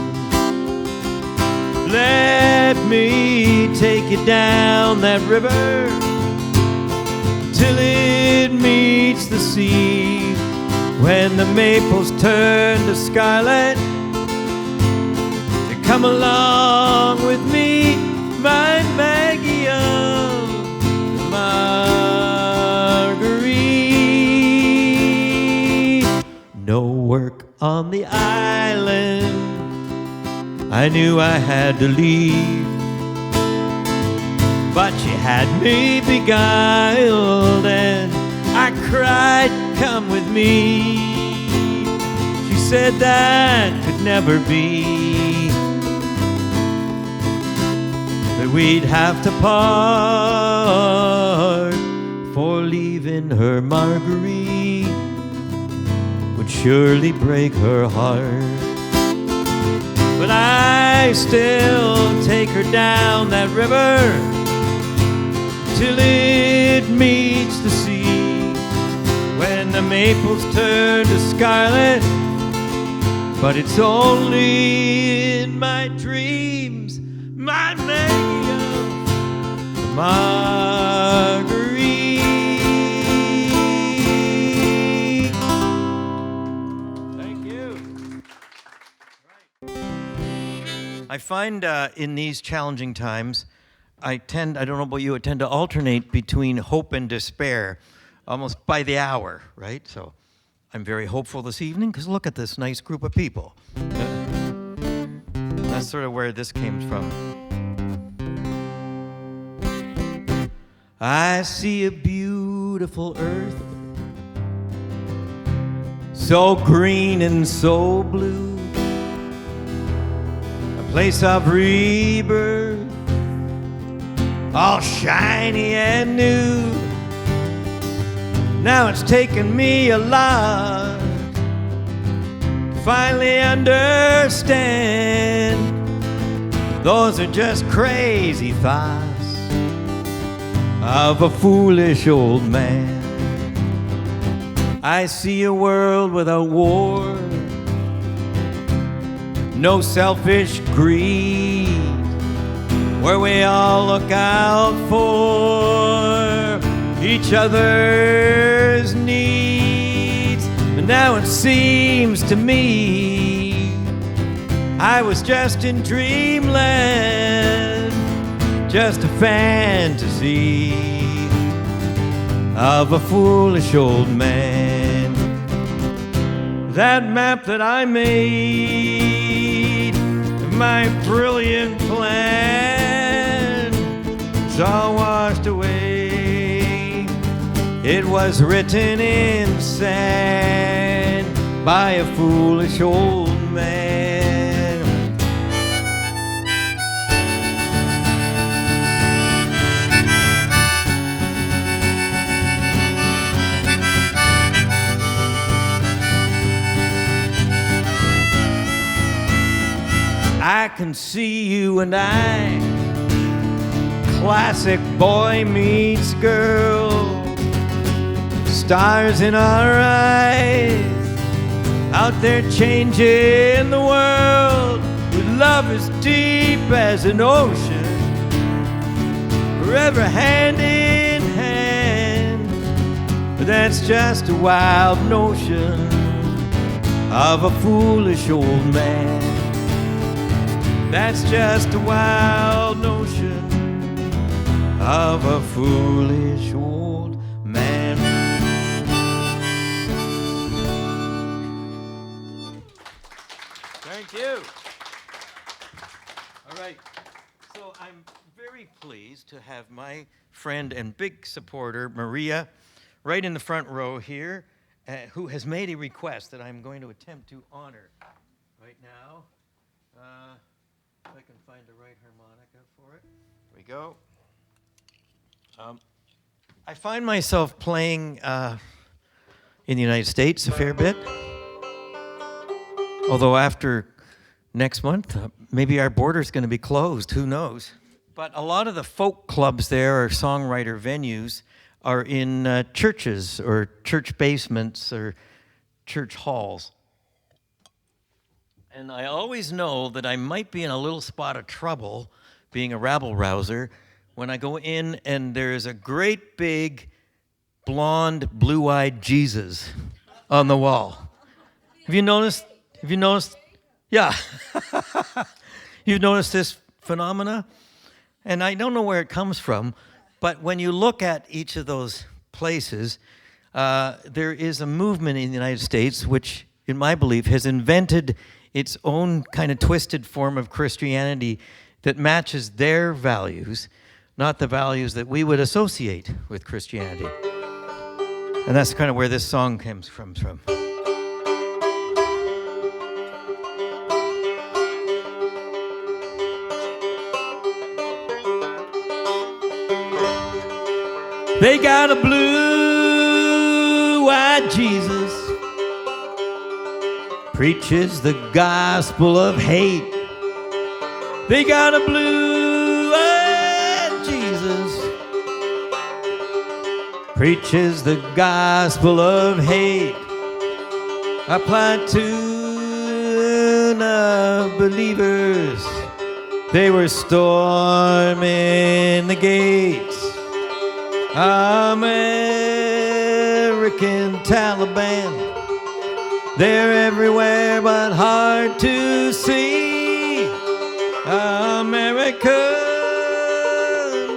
Let me take you down that river till it meets the sea. When the maples turn to scarlet, you come along with me, my Maggie of the Marguerite. No work on the island, I knew I had to leave, but she had me beguiled and I cried, come with me. She said that could never be, that we'd have to part, for leaving her Marguerite would surely break her heart. But I still take her down that river till it meets the sea. When the maples turn to scarlet, but it's only in my dreams, my Maggie of the Marguerite. Thank you. I find in these challenging times, I don't know about you, I tend to alternate between hope and despair, almost by the hour, right? So I'm very hopeful this evening because look at this nice group of people. That's sort of where this came from. I see a beautiful earth, so green and so blue, a place of rebirth, all shiny and new. Now it's taken me a lot to finally understand those are just crazy thoughts of a foolish old man. I see a world without war, no selfish greed, where we all look out for each other's needs. And now it seems to me I was just in dreamland, just a fantasy of a foolish old man. That map that I made, my brilliant plan, is all washed away. It was written in sand by a foolish old man. I can see you and I, classic boy meets girl, stars in our eyes, out there changing the world with love as deep as an ocean, forever hand in hand. But that's just a wild notion of a foolish old man. That's just a wild notion of a foolish old man. Thank you. All right. So I'm very very pleased to have my friend and big supporter, Maria, right in the front row here, who has made a request that I'm going to attempt to honor right now. If I can find the right harmonica for it. Here we go. I find myself playing in the United States a fair bit. Although after next month, maybe our border's going to be closed. Who knows? But a lot of the folk clubs there, or songwriter venues, are in churches or church basements or church halls. And I always know that I might be in a little spot of trouble, being a rabble-rouser, when I go in and there's a great big blonde, blue-eyed Jesus on the wall. Have you noticed? Yeah. You've noticed this phenomena? And I don't know where it comes from, but when you look at each of those places, there is a movement in the United States which, in my belief, has invented its own kind of twisted form of Christianity that matches their values, not the values that we would associate with Christianity. And that's kind of where this song comes from. They got a blue-eyed Jesus, preaches the gospel of hate. They got a blue-eyed Jesus, preaches the gospel of hate. A platoon of believers, they were storming the gates. American Taliban, they're everywhere but hard to see. American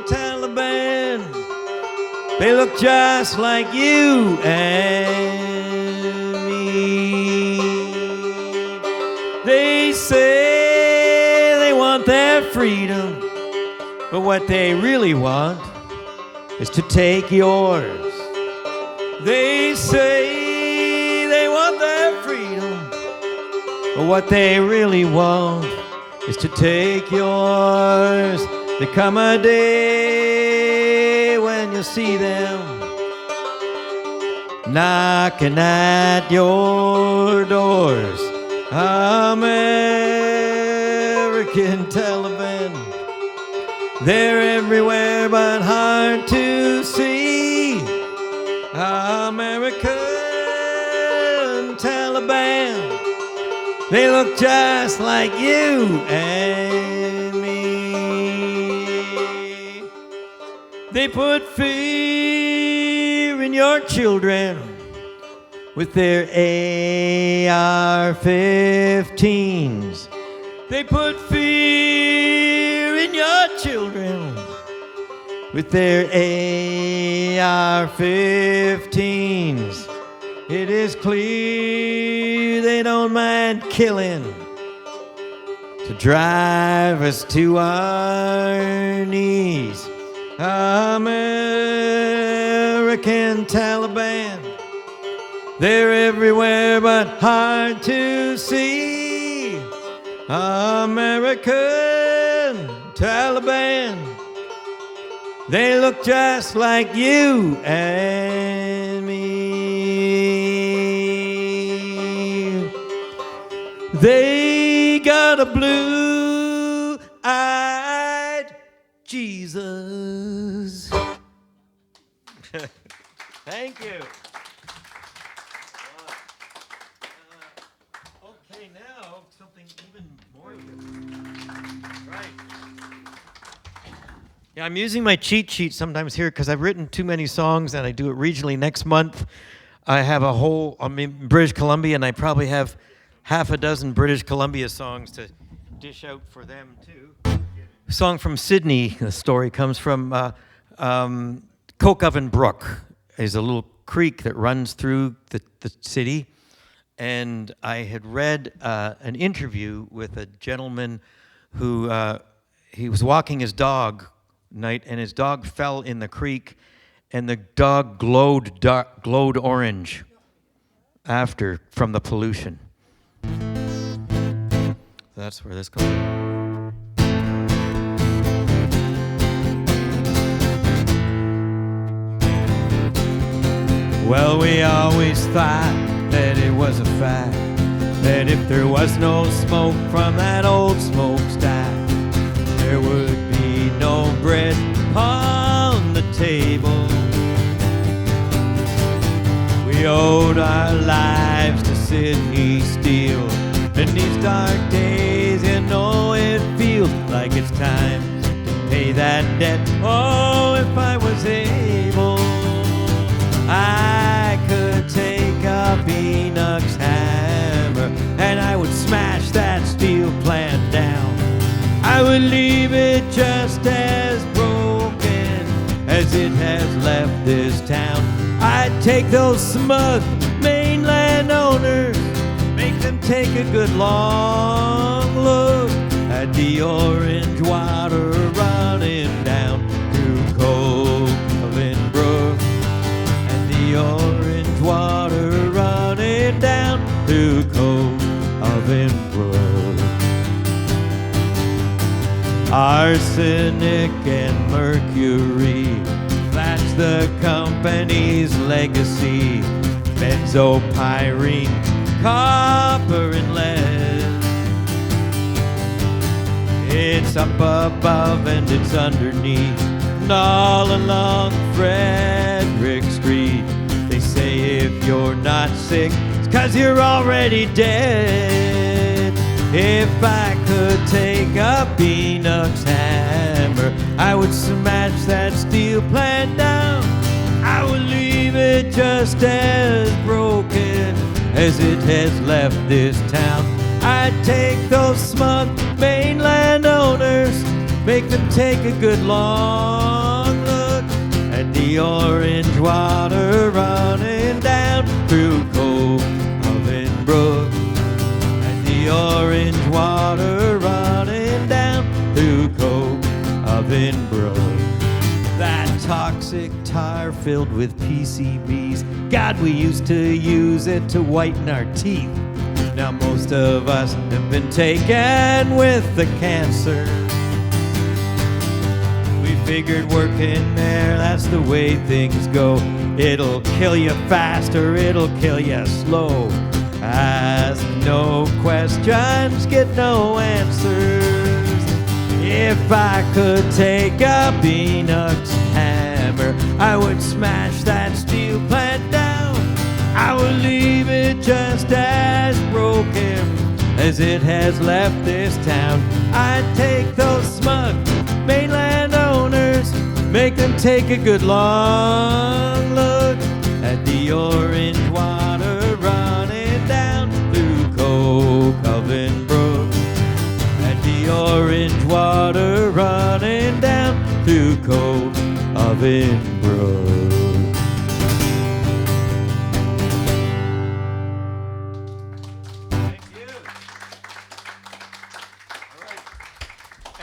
Taliban, they look just like you and me. They say they want their freedom, but what they really want is to take yours. They say they want their freedom, but what they really want is to take yours. There come a day when you'll see them knocking at your doors. American Taliban, they're everywhere but hard to see. American Taliban, they look just like you and me. They put fear in your children with their AR-15s. They put fear in your children with their AR-15s. It is clear they don't mind killing to drive us to our knees. American Taliban, they're everywhere but hard to see. American Taliban, they look just like you and me. They got a blue-eyed Jesus. Thank you. Okay, now something even more different. Right. Yeah, I'm using my cheat sheet sometimes here because I've written too many songs and I do it regionally. Next month, I have I'm in British Columbia, and I probably have half a dozen British Columbia songs to dish out for them too. A song from Sydney, the story comes from Coke Oven Brook. Is a little creek that runs through the city. And I had read an interview with a gentleman who he was walking his dog night, and his dog fell in the creek, and the dog glowed orange after from the pollution. That's where this goes. Well, we always thought that it was a fact that if there was no smoke from that old smokestack, there would be no bread on the table. We owed our lives to Sydney Steel. In these dark days, you know it feels like it's time to pay that debt. Oh, if I was able, I could take up Enoch's hammer and I would smash that steel plant down. I would leave it just as broken as it has left this town. I'd take those smug mainland owners, make them take a good long look at the orange water running down through Coven Brook. And the orange water running down through Coven Brook. Arsenic and mercury, that's the company's legacy. Benzopyrene, copper and lead. It's up above and it's underneath, and all along Frederick Street. They say if you're not sick, it's 'cause you're already dead. If I could take up Enoch's hammer, I would smash that steel plant down. I would leave it just as broken as it has left this town. I'd take those smug mainland owners, make them take a good long look at the orange water running down through Coven Brook. And the orange water running down through Coven Brook. That toxic tar filled with PCBs, God, we used to use it to whiten our teeth. Now most of us have been taken with the cancer. We figured working there, that's the way things go. It'll kill you fast or it'll kill you slow. Ask no questions, get no answers. If I could take up Enoch's hammer, I would smash that steel plant down. I would leave it just as broken as it has left this town. I'd take those smug mainland owners, make them take a good long look at the orange water running down through Coven Brook. At the orange water running down through Coven Brook. Thank you. All right.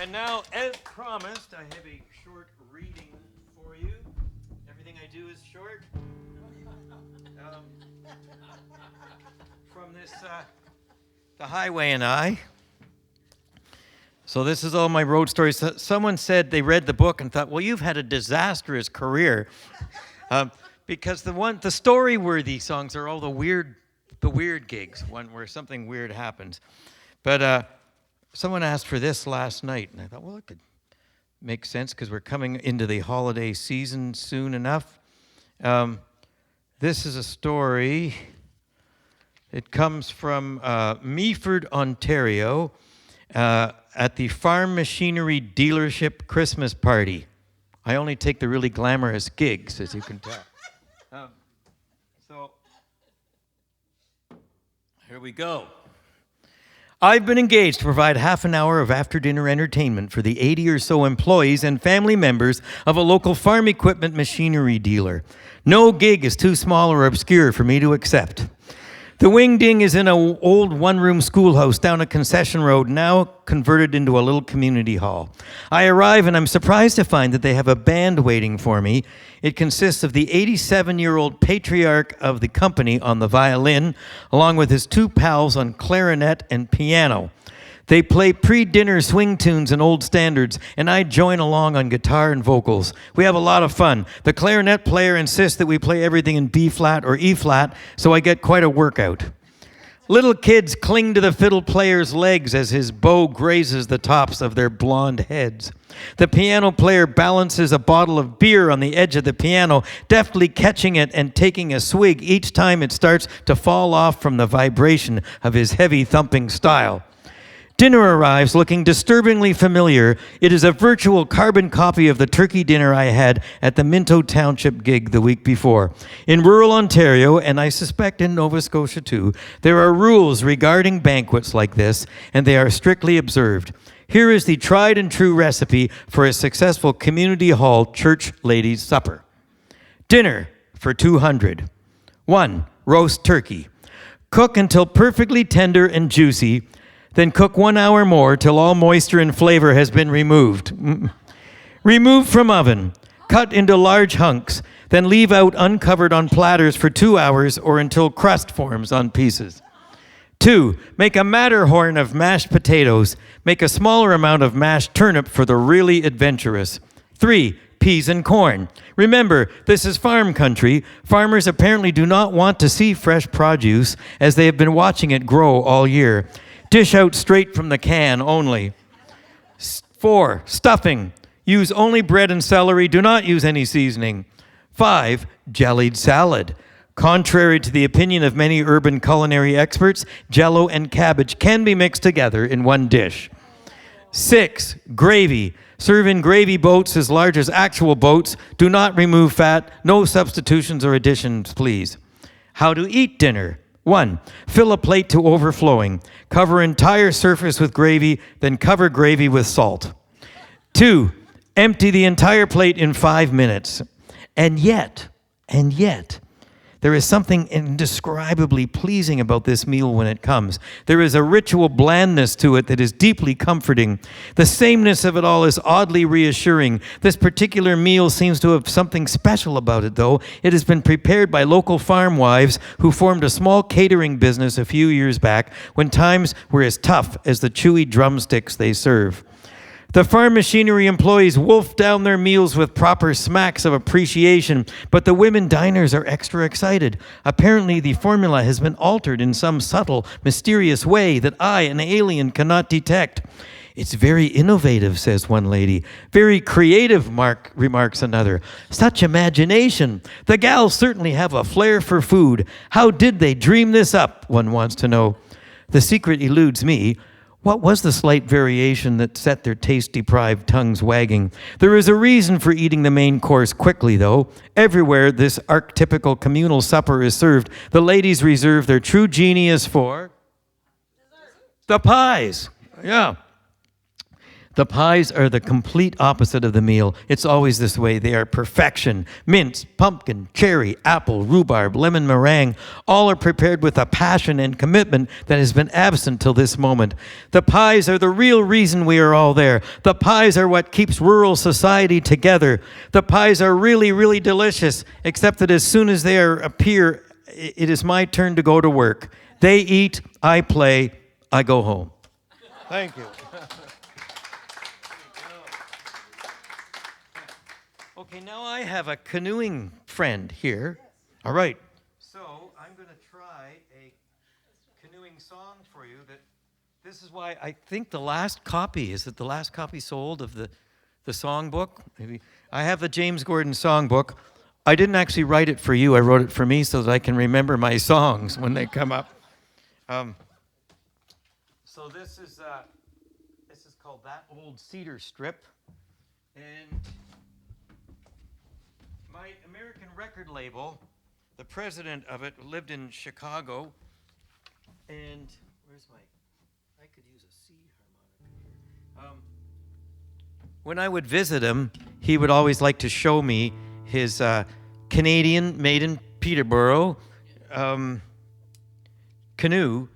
And now, as promised, I have a short reading for you. Everything I do is short. From this, The Highway and I. So this is all my road stories. Someone said they read the book and thought, well, you've had a disastrous career. Because the story-worthy songs are all the weird gigs, one where something weird happens. But someone asked for this last night, and I thought, well, it could make sense because we're coming into the holiday season soon enough. This is a story. It comes from Meaford, Ontario, at the Farm Machinery Dealership Christmas Party. I only take the really glamorous gigs, as you can tell. So, here we go. I've been engaged to provide half an hour of after-dinner entertainment for the 80 or so employees and family members of a local farm equipment machinery dealer. No gig is too small or obscure for me to accept. The Wing Ding is in an old one-room schoolhouse down a concession road, now converted into a little community hall. I arrive and I'm surprised to find that they have a band waiting for me. It consists of the 87-year-old patriarch of the company on the violin, along with his two pals on clarinet and piano. They play pre-dinner swing tunes and old standards, and I join along on guitar and vocals. We have a lot of fun. The clarinet player insists that we play everything in B-flat or E-flat, so I get quite a workout. Little kids cling to the fiddle player's legs as his bow grazes the tops of their blonde heads. The piano player balances a bottle of beer on the edge of the piano, deftly catching it and taking a swig each time it starts to fall off from the vibration of his heavy thumping style. Dinner arrives looking disturbingly familiar. It is a virtual carbon copy of the turkey dinner I had at the Minto Township gig the week before. In rural Ontario, and I suspect in Nova Scotia too, there are rules regarding banquets like this, and they are strictly observed. Here is the tried and true recipe for a successful community hall church ladies' supper. Dinner for 200. 1. Roast turkey. Cook until perfectly tender and juicy. Then cook 1 hour more till all moisture and flavor has been removed. Remove from oven. Cut into large hunks. Then leave out uncovered on platters for 2 hours or until crust forms on pieces. 2. Make a Matterhorn of mashed potatoes. Make a smaller amount of mashed turnip for the really adventurous. 3. Peas and corn. Remember, this is farm country. Farmers apparently do not want to see fresh produce as they have been watching it grow all year. Dish out straight from the can only. 4. Stuffing. Use only bread and celery. Do not use any seasoning. 5. Jellied salad. Contrary to the opinion of many urban culinary experts, Jell-O and cabbage can be mixed together in one dish. 6. Gravy. Serve in gravy boats as large as actual boats. Do not remove fat. No substitutions or additions, please. How to eat dinner. 1. Fill a plate to overflowing. Cover entire surface with gravy, then cover gravy with salt. 2. Empty the entire plate in 5 minutes. And yet, there is something indescribably pleasing about this meal when it comes. There is a ritual blandness to it that is deeply comforting. The sameness of it all is oddly reassuring. This particular meal seems to have something special about it, though. It has been prepared by local farm wives who formed a small catering business a few years back when times were as tough as the chewy drumsticks they serve. The farm machinery employees wolf down their meals with proper smacks of appreciation, but the women diners are extra excited. Apparently, the formula has been altered in some subtle, mysterious way that I, an alien, cannot detect. It's very innovative, says one lady. Very creative, remarks another. Such imagination. The gals certainly have a flair for food. How did they dream this up, one wants to know. The secret eludes me. What was the slight variation that set their taste-deprived tongues wagging? There is a reason for eating the main course quickly, though. Everywhere this archetypical communal supper is served, the ladies reserve their true genius for the pies. Yeah. The pies are the complete opposite of the meal. It's always this way. They are perfection. Mince, pumpkin, cherry, apple, rhubarb, lemon meringue, all are prepared with a passion and commitment that has been absent till this moment. The pies are the real reason we are all there. The pies are what keeps rural society together. The pies are really, really delicious, except that as soon as they appear, it is my turn to go to work. They eat, I play, I go home. Thank you. Okay, now I have a canoeing friend here. All right. So I'm going to try a canoeing song for you. This is why I think the last copy, is it the last copy sold of the songbook? Maybe. I have the James Gordon songbook. I didn't actually write it for you. I wrote it for me so that I can remember my songs when they come up. So this is called That Old Cedar Strip. And my American record label, the president of it, lived in Chicago, and I could use a C harmonica here. When I would visit him, he would always like to show me his Canadian, made in Peterborough, canoe,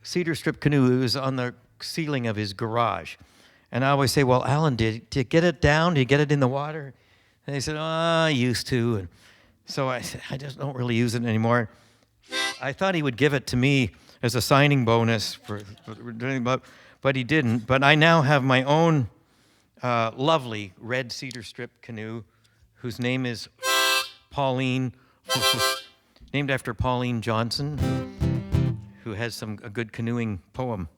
cedar strip canoe. It was on the ceiling of his garage. And I always say, well, Alan, did you get it down? Did you get it in the water? And he said, oh, I used to. And so I said, I just don't really use it anymore. I thought he would give it to me as a signing bonus for doing, but he didn't. But I now have my own lovely red cedar strip canoe, whose name is Pauline, named after Pauline Johnson, who has a good canoeing poem.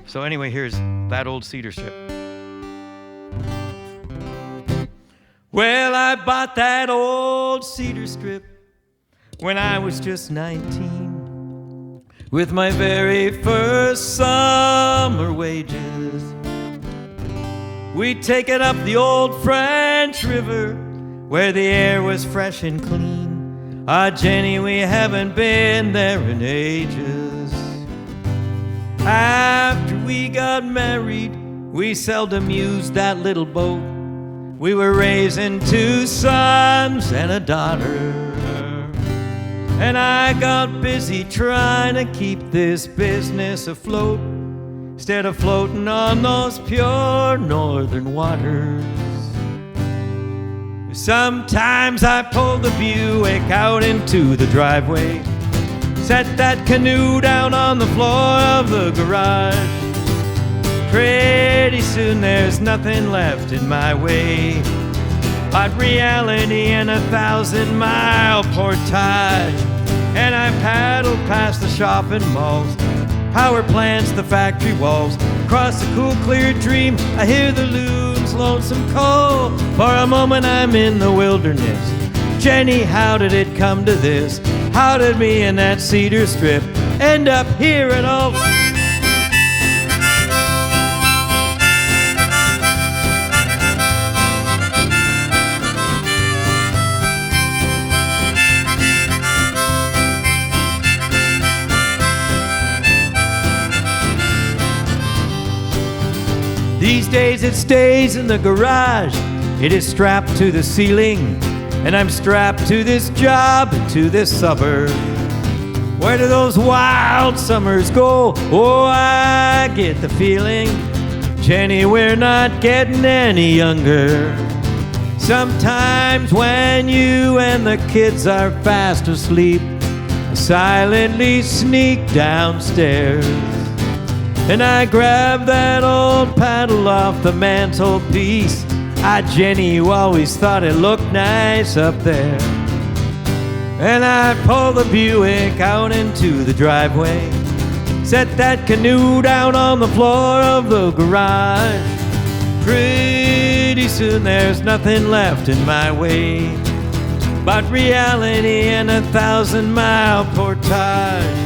So anyway, here's that old cedar strip. Well, I bought that old cedar strip when I was just 19, with my very first summer wages. We'd taken up the old French River, where the air was fresh and clean. Ah, Jenny, we haven't been there in ages. After we got married, we seldom used that little boat. We were raising 2 sons and a daughter, and I got busy trying to keep this business afloat, instead of floating on those pure northern waters. Sometimes I pulled the Buick out into the driveway, set that canoe down on the floor of the garage. Pretty soon there's nothing left in my way but reality and 1,000-mile portage. And I paddled past the shopping malls, power plants, the factory walls. Across the cool, clear dream, I hear the loom's lonesome call. For a moment I'm in the wilderness. Jenny, how did it come to this? How did me and that cedar strip end up here at all? These days it stays in the garage. It is strapped to the ceiling, and I'm strapped to this job and to this suburb. Where do those wild summers go? Oh, I get the feeling, Jenny, we're not getting any younger. Sometimes when you and the kids are fast asleep, I silently sneak downstairs, and I grab that old paddle off the mantelpiece. Ah, Jenny, you always thought it looked nice up there. And I pull the Buick out into the driveway, set that canoe down on the floor of the garage. Pretty soon there's nothing left in my way but reality and 1,000-mile portage.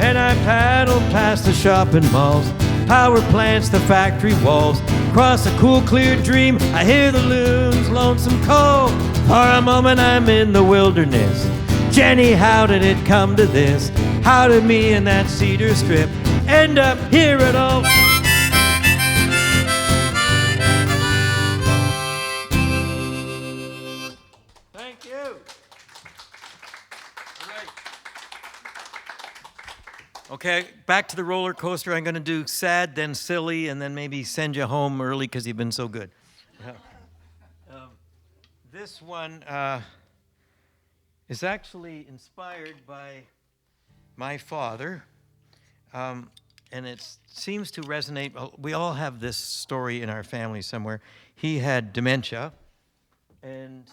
And I paddle past the shopping malls, power plants, the factory walls. Across a cool, clear dream, I hear the loon's lonesome call. For a moment I'm in the wilderness. Jenny, how did it come to this? How did me and that cedar strip end up here at all? Thank you. All right. Okay, back to the roller coaster. I'm going to do sad, then silly, and then maybe send you home early because you've been so good. This one is actually inspired by my father, and it seems to resonate. We all have this story in our family somewhere. He had dementia, and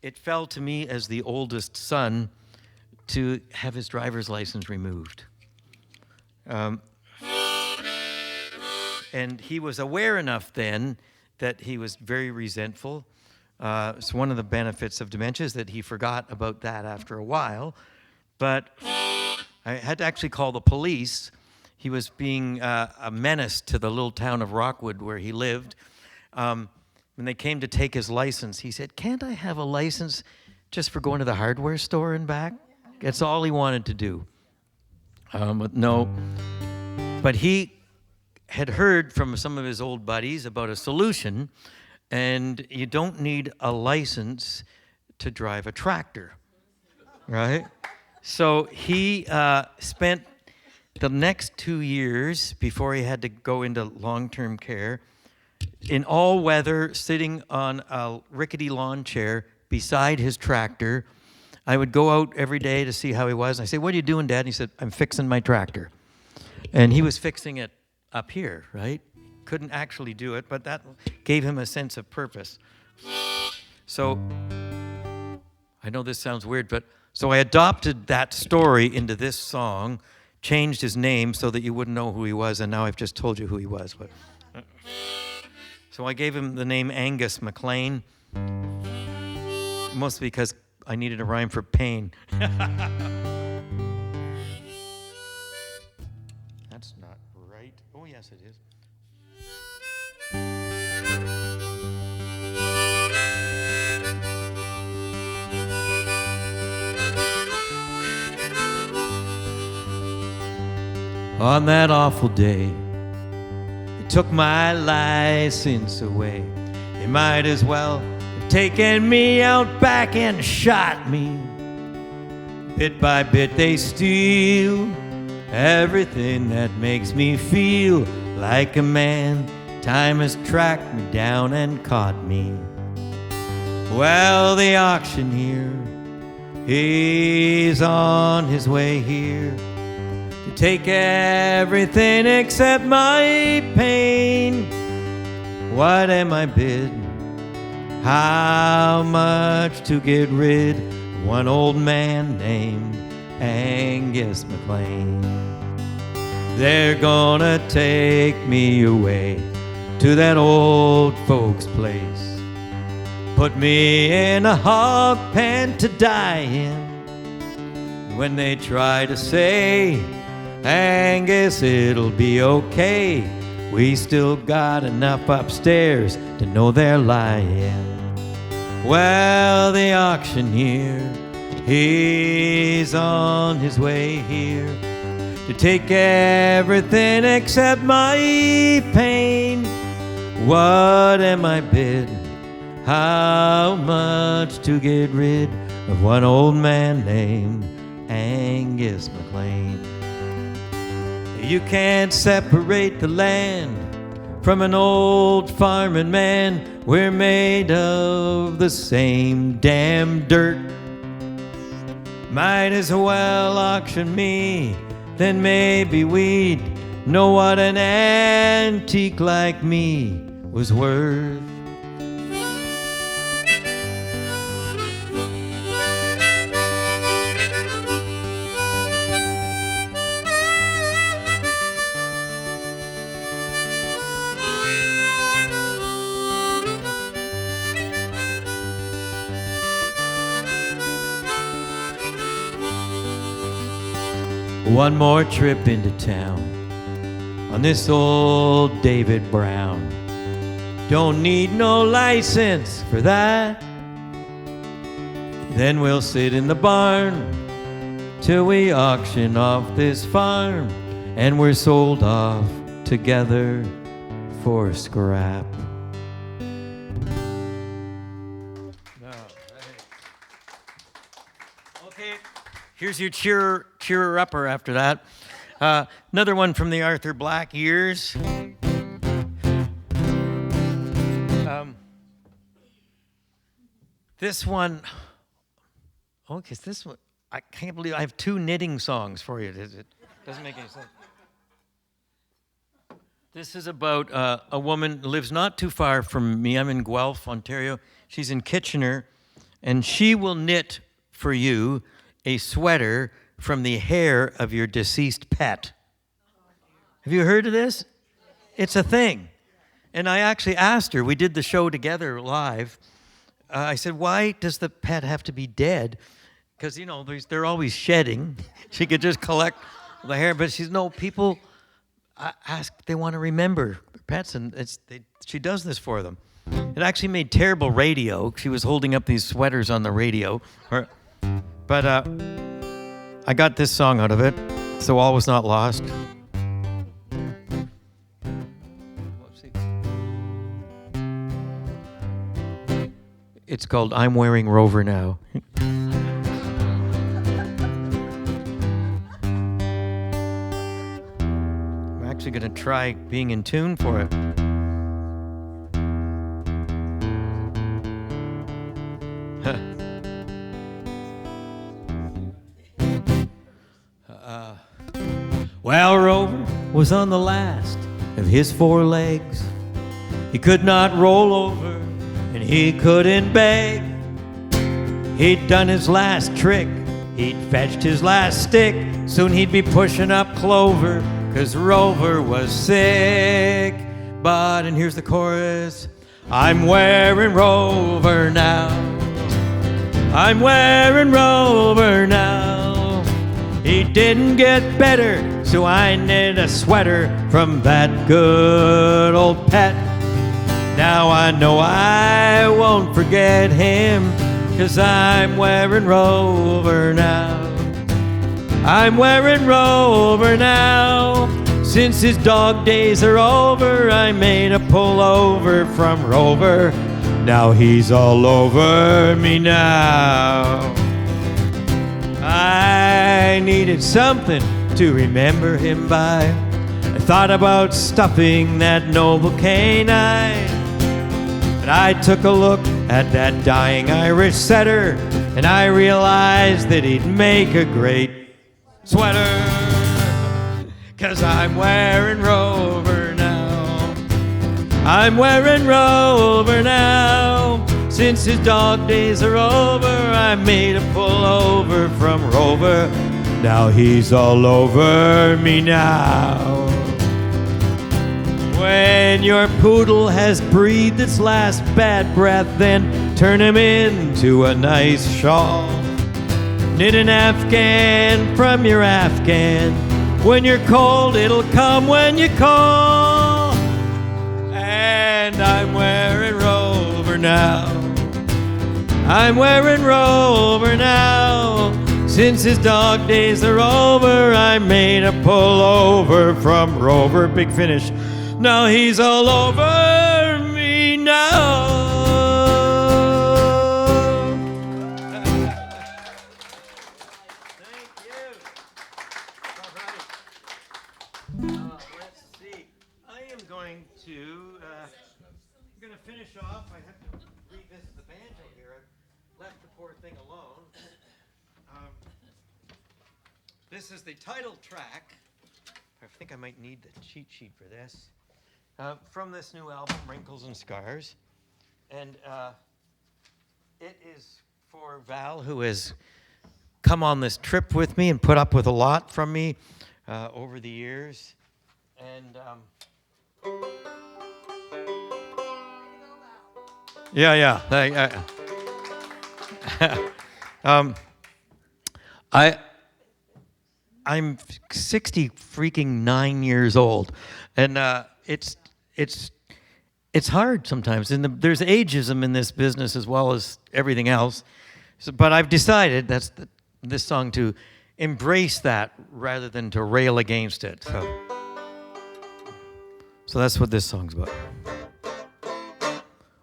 it fell to me as the oldest son to have his driver's license removed. And he was aware enough then that he was very resentful. So one of the benefits of dementia is that he forgot about that after a while. But I had to actually call the police. He was being a menace to the little town of Rockwood where he lived. When they came to take his license, he said, "Can't I have a license just for going to the hardware store and back?" That's all he wanted to do. No. But he had heard from some of his old buddies about a solution, and you don't need a license to drive a tractor, right? So he spent the next 2 years before he had to go into long-term care in all weather, sitting on a rickety lawn chair beside his tractor. I would go out every day to see how he was. And I say, "What are you doing, Dad?" And he said, "I'm fixing my tractor." And he was fixing it up here, right? Couldn't actually do it, but that gave him a sense of purpose. So I know this sounds weird, but so I adopted that story into this song, changed his name so that you wouldn't know who he was, and now I've just told you who he was. But so I gave him the name Angus MacLean, mostly because I needed a rhyme for pain. That's not right. Oh, yes, it is. On that awful day, they took my license away. They might as well have taken me out back and shot me. Bit by bit they steal everything that makes me feel like a man. Time has tracked me down and caught me. Well, the auctioneer, he's on his way here to take everything except my pain. What am I bid? How much to get rid of one old man named Angus MacLean? They're gonna take me away to that old folks' place, put me in a hog pen to die in. When they try to say, "Angus, it'll be okay," we still got enough upstairs to know they're lying. Well, the auctioneer, he's on his way here to take everything except my pain. What am I bid? How much to get rid of one old man named Angus MacLean? You can't separate the land from an old farming man. We're made of the same damn dirt. Might as well auction me, then maybe we'd know what an antique like me was worth. One more trip into town on this old David Brown. Don't need no license for that. Then we'll sit in the barn till we auction off this farm, and we're sold off together for scrap. Okay, here's your cheerer-upper after that. Another one from the Arthur Black years. This one, okay, this one, I can't believe I have two knitting songs for you. It doesn't make any sense. This is about a woman who lives not too far from me. I'm in Guelph, Ontario. She's in Kitchener, and she will knit for you a sweater from the hair of your deceased pet. Have you heard of this? It's a thing. And I actually asked her, we did the show together live. I said, why does the pet have to be dead? Because, you know, they're always shedding. She could just collect the hair. But she's, no, people ask, they want to remember their pets, and she does this for them. It actually made terrible radio. She was holding up these sweaters on the radio. But I got this song out of it, So All Was Not Lost. It's called I'm Wearing Rover Now. actually going to try being in tune for it. Well, Rover was on the last of his 4 legs. He could not roll over and he couldn't beg. He'd done his last trick, he'd fetched his last stick. Soon he'd be pushing up clover, 'cause Rover was sick. But, and here's the chorus, I'm wearing Rover now. I'm wearing Rover now. He didn't get better, so I knit a sweater from that good old pet. Now I know I won't forget him, 'cause I'm wearing Rover now. I'm wearing Rover now. Since his dog days are over, I made a pullover from Rover. Now he's all over me now. I needed something to remember him by. I thought about stuffing that noble canine. But I took a look at that dying Irish setter, and I realized that he'd make a great sweater. 'Cause I'm wearing Rover now. I'm wearing Rover now. Since his dog days are over, I made a pullover from Rover. Now he's all over me now. When your poodle has breathed its last bad breath, then turn him into a nice shawl. Knit an Afghan from your Afghan. When you're cold, it'll come when you call. And I'm wearing Rover now. I'm wearing Rover now. Since his dog days are over, I made a pullover from Rover. Big finish. Now he's all over me now. Thank you. All right. Let's see. I am going to finish off. I have to revisit the banjo here. I've left the poor thing alone. This is the title track. I think I might need the cheat sheet for this. From this new album, Wrinkles and Scars. And it is for Val, who has come on this trip with me and put up with a lot from me over the years. And I'm 60 freaking 9 years old, and it's hard sometimes. And there's ageism in this business as well as everything else. So, but I've decided this song to embrace that rather than to rail against it. So that's what this song's about.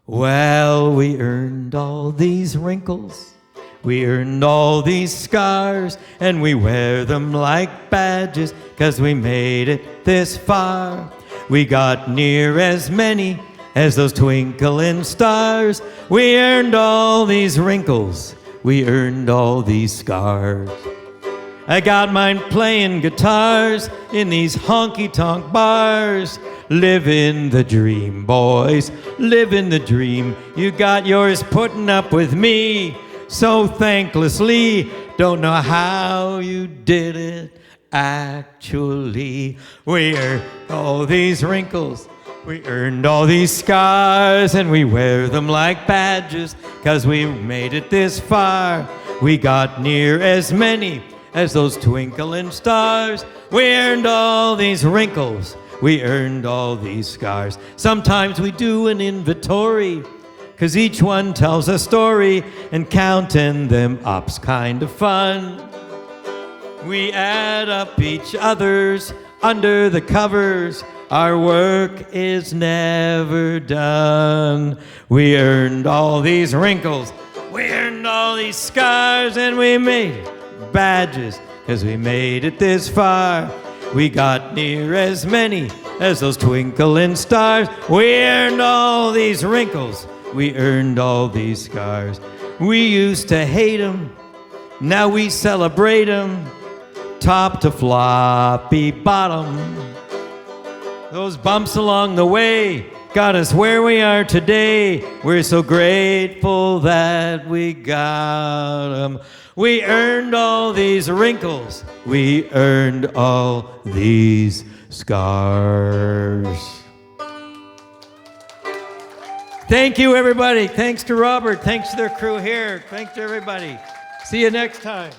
Well, we earned all these wrinkles. We earned all these scars, and we wear them like badges, 'cause we made it this far. We got near as many as those twinkling stars. We earned all these wrinkles. We earned all these scars. I got mine playing guitars in these honky-tonk bars. Living the dream, boys, living the dream. You got yours putting up with me so thanklessly. Don't know how you did it, actually. We earned all these wrinkles, we earned all these scars, and we wear them like badges, 'cause we made it this far. We got near as many as those twinkling stars. We earned all these wrinkles, we earned all these scars. Sometimes we do an inventory, 'cause each one tells a story, and counting them up's kind of fun. We add up each other's under the covers. Our work is never done. We earned all these wrinkles, we earned all these scars, and we made it badges, 'cause we made it this far. We got near as many as those twinkling stars. We earned all these wrinkles. We earned all these scars. We used to hate 'em. Now we celebrate 'em. Top to floppy bottom. Those bumps along the way got us where we are today. We're so grateful that we got 'em. We earned all these wrinkles. We earned all these scars. Thank you, everybody. Thanks to Robert. Thanks to their crew here. Thanks to everybody. See you next time.